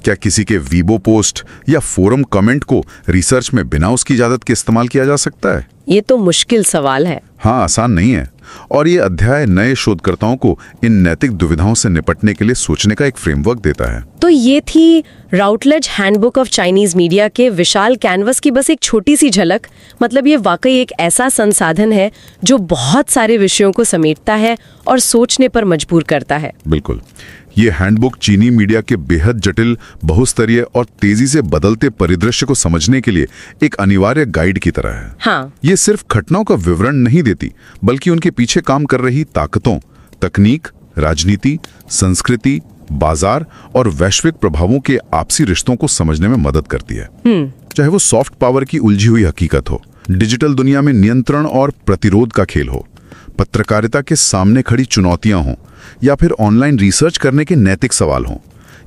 क्या किसी के वीबो पोस्ट या फोरम कमेंट को रिसर्च में बिना उसकी इजाजत के इस्तेमाल किया जा सकता है? ये तो मुश्किल सवाल है। हाँ, आसान नहीं है। और ये अध्याय नए शोधकर्ताओं को इन नैतिक दुविधाओं से निपटने के लिए सोचने का एक फ्रेमवर्क देता है। तो ये थी राउटलेज हैंडबुक ऑफ चाइनीज मीडिया के विशाल कैनवस की बस एक छोटी सी झलक। मतलब ये वाकई एक ऐसा संसाधन है जो बहुत सारे विषयों को समेटता है और सोचने पर मजबूर करता है। बिल्कुल। ये हैंडबुक चीनी मीडिया के बेहद जटिल, बहुस्तरीय और तेजी से बदलते परिदृश्य को समझने के लिए एक अनिवार्य गाइड की तरह है। हाँ। ये सिर्फ घटनाओं का विवरण नहीं देती, बल्कि उनके पीछे काम कर रही ताकतों, तकनीक, राजनीति, संस्कृति, बाजार और वैश्विक प्रभावों के आपसी रिश्तों को समझने में मदद करती है। चाहे वो सॉफ्ट पावर की उलझी हुई हकीकत हो, डिजिटल दुनिया में नियंत्रण और प्रतिरोध का खेल हो, पत्रकारिता के सामने खड़ी चुनौतियां हों, या फिर ऑनलाइन रिसर्च करने के नैतिक सवाल हों।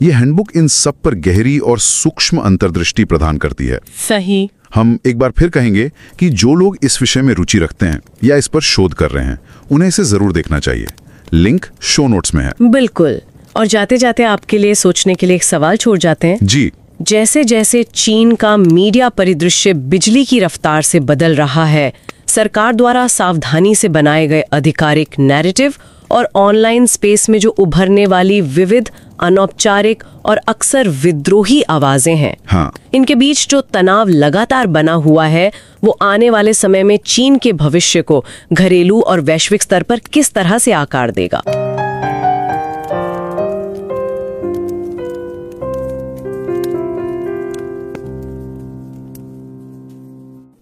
ये हैंडबुक इन सब पर गहरी और सूक्ष्म अंतर्दृष्टि प्रदान करती है। सही। हम एक बार फिर कहेंगे कि जो लोग इस विषय में रुचि रखते हैं या इस पर शोध कर रहे हैं, उन्हें इसे जरूर देखना चाहिए। लिंक शो नोट्स में है। बिल्कुल। और जाते जाते आपके लिए सोचने के लिए एक सवाल छोड़ जाते हैं। जी। जैसे जैसे चीन का मीडिया परिदृश्य बिजली की रफ्तार से बदल रहा है, सरकार द्वारा सावधानी से बनाए गए आधिकारिक नैरेटिव और ऑनलाइन स्पेस में जो उभरने वाली विविध, अनौपचारिक और अक्सर विद्रोही आवाजें हैं, हाँ। इनके बीच जो तनाव लगातार बना हुआ है, वो आने वाले समय में चीन के भविष्य को घरेलू और वैश्विक स्तर पर किस तरह से आकार देगा।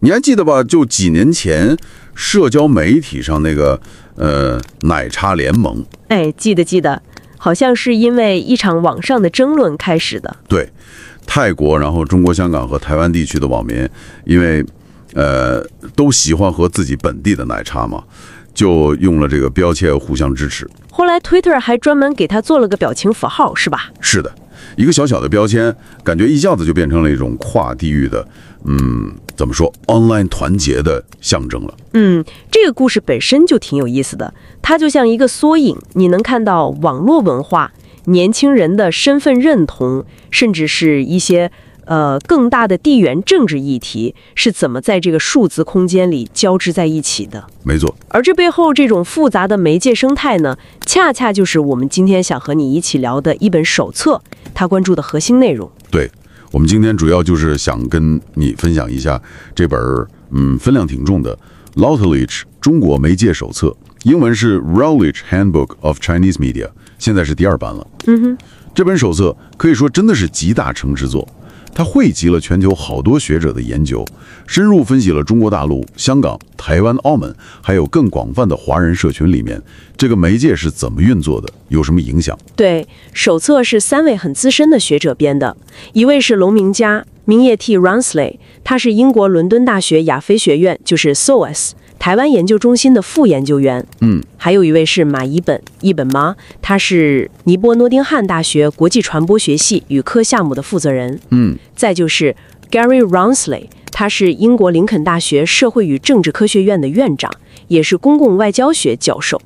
你还记得吧？就几年前，社交媒体上那个奶茶联盟，哎，记得，好像是因为一场网上的争论开始的。对，泰国，然后中国香港和台湾地区的网民，因为都喜欢喝自己本地的奶茶嘛，就用了这个标签互相支持。后来 Twitter 还专门给他做了个表情符号，是吧？是的，一个小小的标签，感觉一下子就变成了一种跨地域的，怎么说 ，online 团结的象征了。这个故事本身就挺有意思的，它就像一个缩影，你能看到网络文化、年轻人的身份认同，甚至是一些更大的地缘政治议题是怎么在这个数字空间里交织在一起的。没错。而这背后这种复杂的媒介生态呢，恰恰就是我们今天想和你一起聊的一本手册，它关注的核心内容。对，我们今天主要就是想跟你分享一下这本分量挺重的 Routledge 中国媒介手册，英文是 Routledge Handbook of Chinese Media， 现在是第2版了。这本手册可以说真的是集大成之作。它汇集了全球好多学者的研究，深入分析了中国大陆、香港、台湾、澳门，还有更广泛的华人社群里面，这个媒介是怎么运作的，有什么影响。对，手册是3位很资深的学者编的，一位是龙明佳，明叶 T. Ransley， 他是英国伦敦大学亚非学院，就是 SOAS 台湾研究中心的副研究员。还有一位是马一本妈，他是尼泊诺丁汉大学国际传播学系语科项目的负责人。再就是 Gary Rawnsley， 他是英国林肯大学社会与政治科学院的院长，也是公共外交学教授。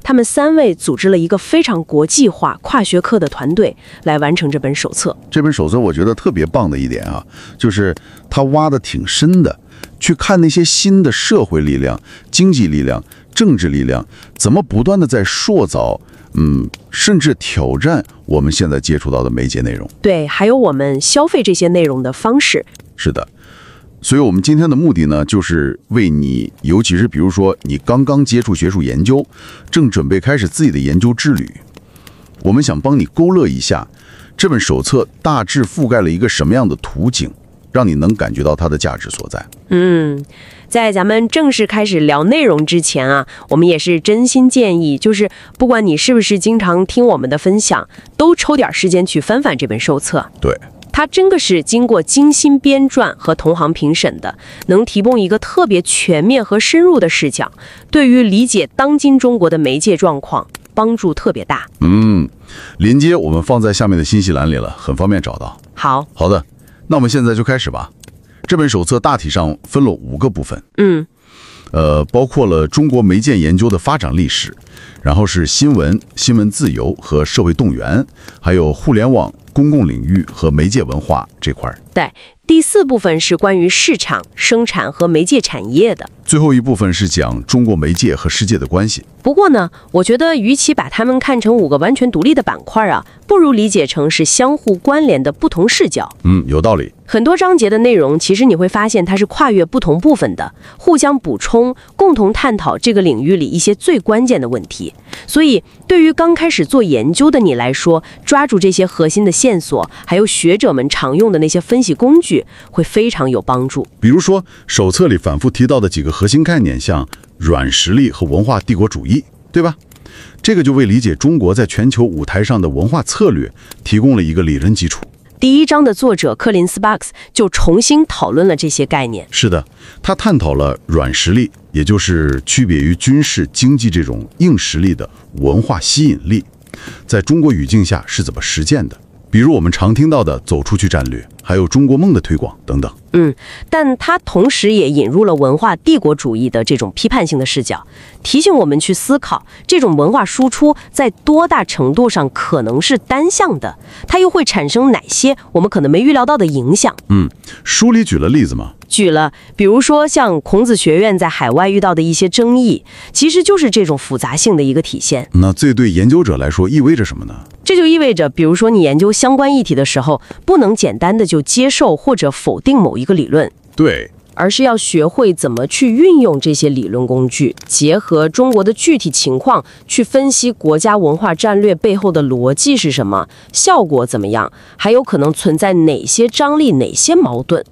他们3位组织了一个非常国际化、跨学科的团队来完成这本手册。这本手册我觉得特别棒的一点啊，就是它挖得挺深的，去看那些新的社会力量、经济力量、政治力量怎么不断的在塑造，甚至挑战我们现在接触到的媒介内容。对，还有我们消费这些内容的方式。是的。所以我们今天的目的呢，就是为你，尤其是比如说你刚刚接触学术研究，正准备开始自己的研究之旅，我们想帮你勾勒一下这本手册大致覆盖了一个什么样的图景，让你能感觉到它的价值所在。在咱们正式开始聊内容之前啊，我们也是真心建议，就是不管你是不是经常听我们的分享，都抽点时间去翻翻这本手册。对。它真的是经过精心编撰和同行评审的，能提供一个特别全面和深入的视角，对于理解当今中国的媒介状况帮助特别大。连接我们放在下面的信息栏里了，很方便找到。好的，那我们现在就开始吧。这本手册大体上分了5个部分。包括了中国媒介研究的发展历史，然后是新闻、新闻自由和社会动员，还有互联网、公共领域和媒介文化这块。对，第4部分是关于市场、生产和媒介产业的。最后一部分是讲中国媒介和世界的关系。不过呢，我觉得与其把它们看成5个完全独立的板块啊，不如理解成是相互关联的不同视角。有道理。很多章节的内容，其实你会发现它是跨越不同部分的，互相补充，共同探讨这个领域里一些最关键的问题。所以，对于刚开始做研究的你来说，抓住这些核心的线索，还有学者们常用的那些分析工具，会非常有帮助。比如说，手册里反复提到的几个核心概念，像软实力和文化帝国主义，对吧？这个就为理解中国在全球舞台上的文化策略提供了一个理论基础。第1章的作者柯林斯·巴克斯就重新讨论了这些概念。是的，他探讨了软实力，也就是区别于军事、经济这种硬实力的文化吸引力，在中国语境下是怎么实践的。比如我们常听到的走出去战略，还有中国梦的推广等等。但它同时也引入了文化帝国主义的这种批判性的视角，提醒我们去思考这种文化输出在多大程度上可能是单向的，它又会产生哪些我们可能没预料到的影响。书里举了例子吗？举了，比如说像孔子学院在海外遇到的一些争议，其实就是这种复杂性的一个体现。那这对研究者来说意味着什么呢？这就意味着，比如说你研究相关议题的时候，不能简单的就接受或者否定某一个理论，对，而是要学会怎么去运用这些理论工具，结合中国的具体情况，去分析国家文化战略背后的逻辑是什么，效果怎么样，还有可能存在哪些张力、哪些矛盾。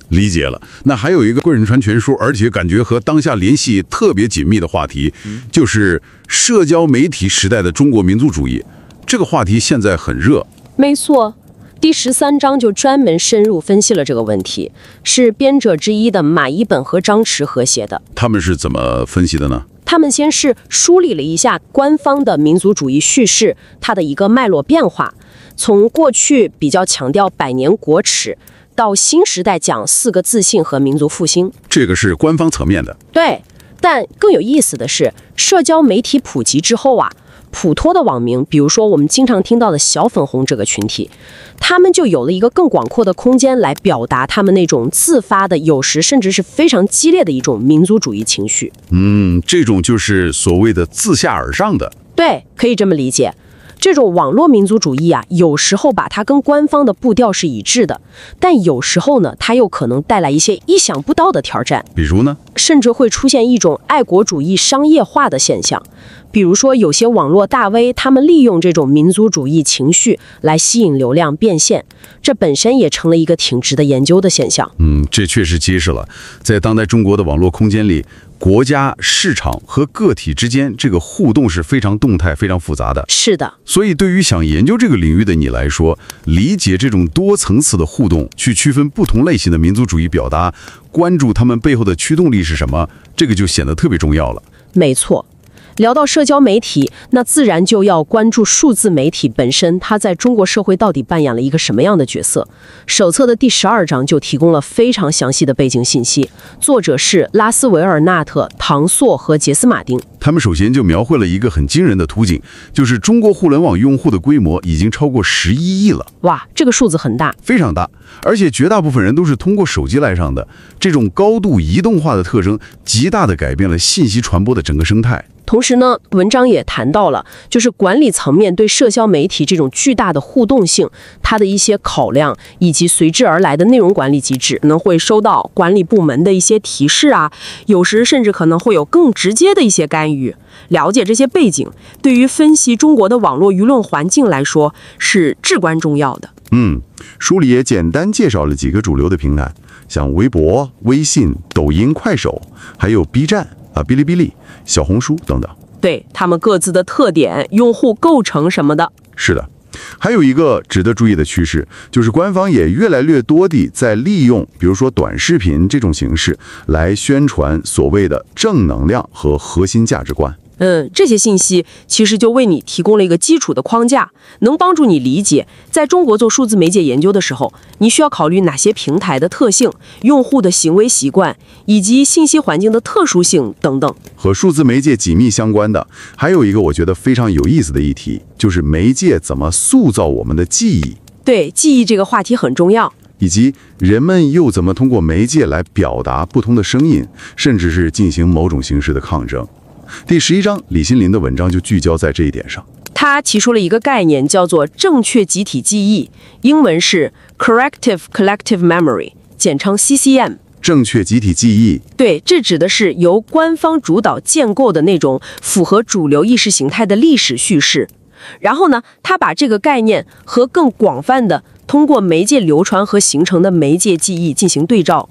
理解了。那还有一个贵人传全书，而且感觉和当下联系特别紧密的话题，就是社交媒体时代的中国民族主义。这个话题现在很热。没错，第13章就专门深入分析了这个问题，是编者之一的马一本和张弛合写的。他们是怎么分析的呢？他们先是梳理了一下官方的民族主义叙事，它的一个脉络变化，从过去比较强调百年国耻，到新时代讲4个自信和民族复兴。这个是官方层面的。对，但更有意思的是，社交媒体普及之后啊，普托的网民，比如说我们经常听到的小粉红这个群体，他们就有了一个更广阔的空间来表达他们那种自发的，有时甚至是非常激烈的一种民族主义情绪。这种就是所谓的自下而上的。对，可以这么理解。这种网络民族主义啊，有时候把它跟官方的步调是一致的，但有时候呢，它又可能带来一些意想不到的挑战。比如呢？甚至会出现一种爱国主义商业化的现象。比如说，有些网络大 V， 他们利用这种民族主义情绪来吸引流量变现，这本身也成了一个挺值得研究的现象。这确实揭示了，在当代中国的网络空间里，国家、市场和个体之间这个互动是非常动态、非常复杂的。是的，所以对于想研究这个领域的你来说，理解这种多层次的互动，去区分不同类型的民族主义表达，关注他们背后的驱动力是什么，这个就显得特别重要了。没错。聊到社交媒体，那自然就要关注数字媒体本身，它在中国社会到底扮演了一个什么样的角色。手册的第12章就提供了非常详细的背景信息，作者是拉斯维尔纳特、唐索和杰斯马丁。他们首先就描绘了一个很惊人的图景，就是中国互联网用户的规模已经超过11亿了。哇，这个数字很大，非常大，而且绝大部分人都是通过手机来上的。这种高度移动化的特征，极大地改变了信息传播的整个生态。同时呢，文章也谈到了，就是管理层面对社交媒体这种巨大的互动性，它的一些考量，以及随之而来的内容管理机制，可能会收到管理部门的一些提示啊，有时甚至可能会有更直接的一些干预。了解这些背景，对于分析中国的网络舆论环境来说是至关重要的。书里也简单介绍了几个主流的平台，像微博、微信、抖音、快手，还有 B 站哔哩哔哩、小红书等等。对，他们各自的特点、用户构成什么的。是的，还有一个值得注意的趋势，就是官方也越来越多地在利用，比如说短视频这种形式来宣传所谓的正能量和核心价值观。这些信息其实就为你提供了一个基础的框架，能帮助你理解，在中国做数字媒介研究的时候，你需要考虑哪些平台的特性、用户的行为习惯，以及信息环境的特殊性等等。和数字媒介紧密相关的，还有一个我觉得非常有意思的议题，就是媒介怎么塑造我们的记忆。对，记忆这个话题很重要。以及人们又怎么通过媒介来表达不同的声音，甚至是进行某种形式的抗争。第11章，李欣林的文章就聚焦在这一点上。他提出了一个概念，叫做正确集体记忆，英文是 Corrective Collective Memory， 简称 CCM。正确集体记忆，对，这指的是由官方主导建构的那种符合主流意识形态的历史叙事。然后呢，他把这个概念和更广泛的通过媒介流传和形成的媒介记忆进行对照。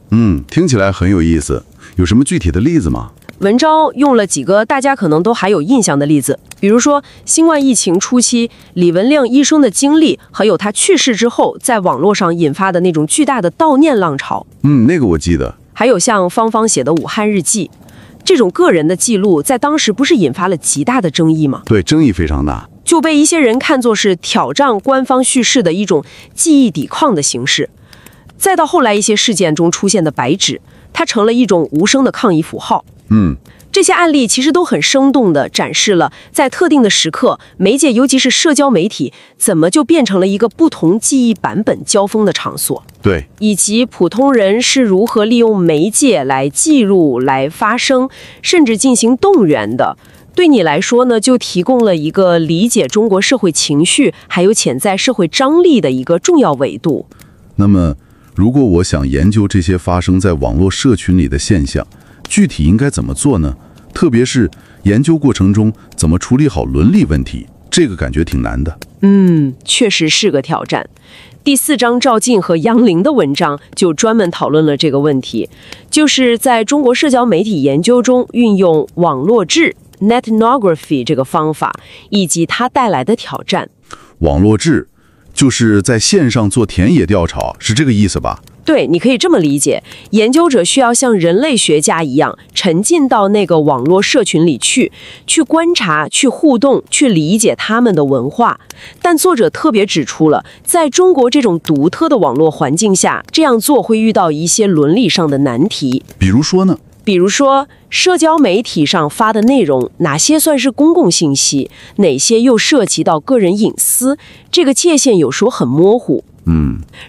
听起来很有意思。有什么具体的例子吗？文章用了几个大家可能都还有印象的例子，比如说新冠疫情初期李文亮医生的经历，还有他去世之后在网络上引发的那种巨大的悼念浪潮。那个我记得。还有像芳芳写的武汉日记，这种个人的记录在当时不是引发了极大的争议吗？对，争议非常大，就被一些人看作是挑战官方叙事的一种记忆抵抗的形式。再到后来一些事件中出现的白纸，它成了一种无声的抗议符号。这些案例其实都很生动地展示了在特定的时刻，媒介尤其是社交媒体怎么就变成了一个不同记忆版本交锋的场所。对，以及普通人是如何利用媒介来记录、来发声，甚至进行动员的。对你来说呢，就提供了一个理解中国社会情绪还有潜在社会张力的一个重要维度。那么如果我想研究这些发生在网络社群里的现象，具体应该怎么做呢？特别是研究过程中怎么处理好伦理问题，这个感觉挺难的。确实是个挑战。第4章赵静和杨林的文章就专门讨论了这个问题，就是在中国社交媒体研究中运用网络志 （netnography） 这个方法，以及它带来的挑战。网络志就是在线上做田野调查，是这个意思吧？对，你可以这么理解，研究者需要像人类学家一样沉浸到那个网络社群里去观察、去互动、去理解他们的文化。但作者特别指出了，在中国这种独特的网络环境下，这样做会遇到一些伦理上的难题。比如说呢？比如说，社交媒体上发的内容，哪些算是公共信息，哪些又涉及到个人隐私，这个界限有时候很模糊。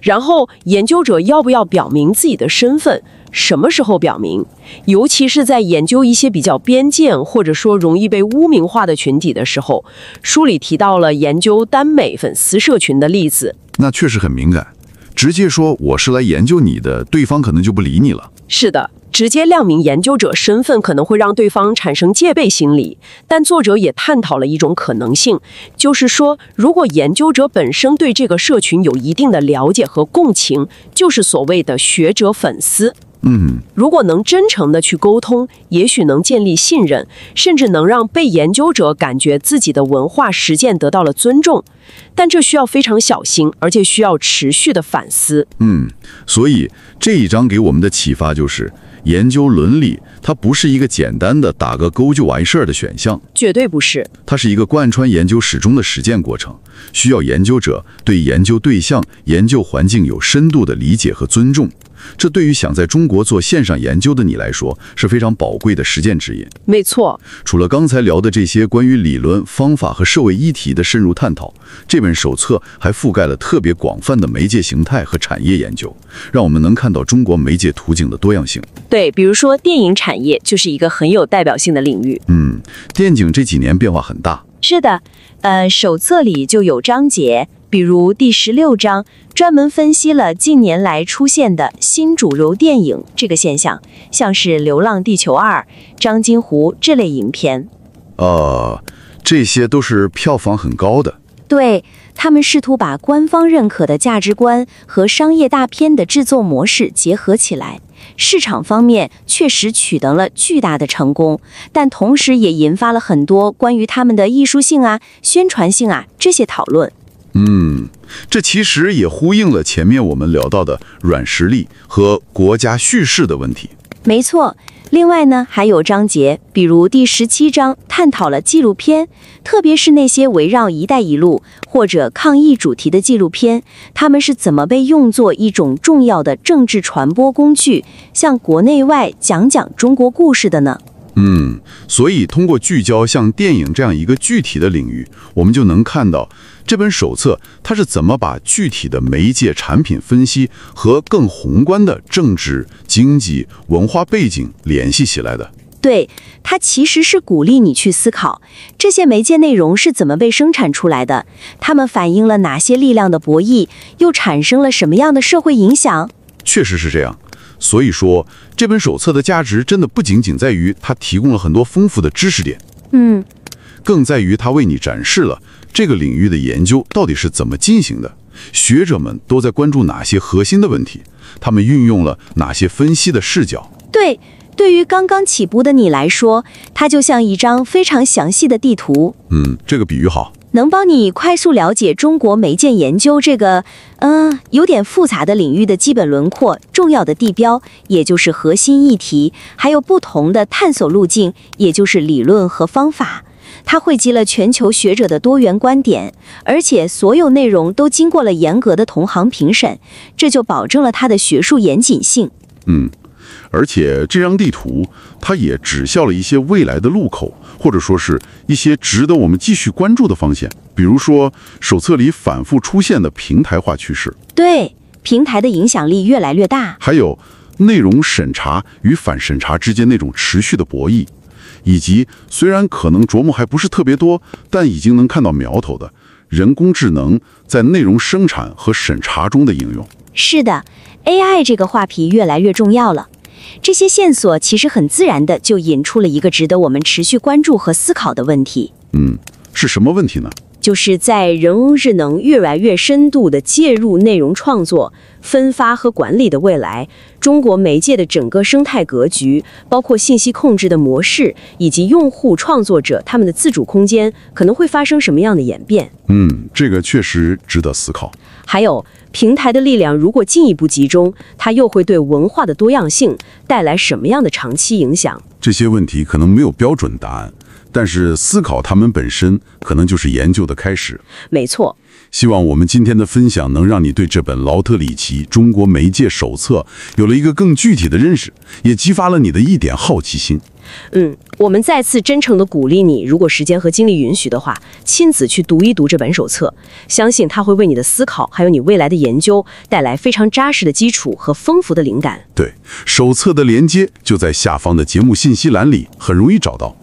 然后研究者要不要表明自己的身份，什么时候表明，尤其是在研究一些比较边界或者说容易被污名化的群体的时候，书里提到了研究耽美粉丝社群的例子。那确实很敏感，直接说我是来研究你的，对方可能就不理你了。是的，直接亮明研究者身份可能会让对方产生戒备心理，但作者也探讨了一种可能性，就是说，如果研究者本身对这个社群有一定的了解和共情，就是所谓的学者粉丝。如果能真诚地去沟通，也许能建立信任，甚至能让被研究者感觉自己的文化实践得到了尊重。但这需要非常小心，而且需要持续的反思。所以这一章给我们的启发就是，研究伦理它不是一个简单的打个勾就完事儿的选项，绝对不是。它是一个贯穿研究始终的实践过程，需要研究者对研究对象、研究环境有深度的理解和尊重。这对于想在中国做线上研究的你来说是非常宝贵的实践指引。没错。除了刚才聊的这些关于理论、方法和社会议题的深入探讨，这本手册还覆盖了特别广泛的媒介形态和产业研究，让我们能看到中国媒介途径的多样性。对，比如说电影产业就是一个很有代表性的领域。电影这几年变化很大。是的，手册里就有章节，比如第16章专门分析了近年来出现的新主流电影这个现象，像是《流浪地球2》、《张金湖》这类影片。这些都是票房很高的。对，他们试图把官方认可的价值观和商业大片的制作模式结合起来。市场方面确实取得了巨大的成功，但同时也引发了很多关于他们的艺术性啊、宣传性啊这些讨论。这其实也呼应了前面我们聊到的软实力和国家叙事的问题。没错。另外呢，还有章节，比如第17章探讨了纪录片，特别是那些围绕一带一路或者抗疫主题的纪录片，他们是怎么被用作一种重要的政治传播工具，向国内外讲讲中国故事的呢？所以通过聚焦像电影这样一个具体的领域，我们就能看到这本手册它是怎么把具体的媒介产品分析和更宏观的政治、经济、文化背景联系起来的。对，它其实是鼓励你去思考这些媒介内容是怎么被生产出来的，它们反映了哪些力量的博弈，又产生了什么样的社会影响。确实是这样。所以说，这本手册的价值真的不仅仅在于它提供了很多丰富的知识点，更在于它为你展示了这个领域的研究到底是怎么进行的，学者们都在关注哪些核心的问题，他们运用了哪些分析的视角。对于刚刚起步的你来说，它就像一张非常详细的地图。这个比喻好。能帮你快速了解中国媒介研究这个有点复杂的领域的基本轮廓、重要的地标，也就是核心议题，还有不同的探索路径，也就是理论和方法。它汇集了全球学者的多元观点，而且所有内容都经过了严格的同行评审，这就保证了它的学术严谨性。而且这张地图它也指向了一些未来的路口，或者说是一些值得我们继续关注的方向。比如说手册里反复出现的平台化趋势，对，平台的影响力越来越大，还有内容审查与反审查之间那种持续的博弈，以及虽然可能琢磨还不是特别多，但已经能看到苗头的人工智能在内容生产和审查中的应用。是的， AI 这个话题越来越重要了。这些线索其实很自然的就引出了一个值得我们持续关注和思考的问题。是什么问题呢？就是在人工智能越来越深度的介入内容创作、分发和管理的未来，中国媒介的整个生态格局，包括信息控制的模式，以及用户创作者他们的自主空间，可能会发生什么样的演变？这个确实值得思考。还有平台的力量如果进一步集中，它又会对文化的多样性带来什么样的长期影响？这些问题可能没有标准答案，但是思考它们本身可能就是研究的开始。没错。希望我们今天的分享能让你对这本劳特里奇《中国媒介手册》有了一个更具体的认识，也激发了你的一点好奇心。我们再次真诚地鼓励你，如果时间和精力允许的话，亲自去读一读这本手册，相信它会为你的思考还有你未来的研究带来非常扎实的基础和丰富的灵感。对，手册的连接就在下方的节目信息栏里，很容易找到。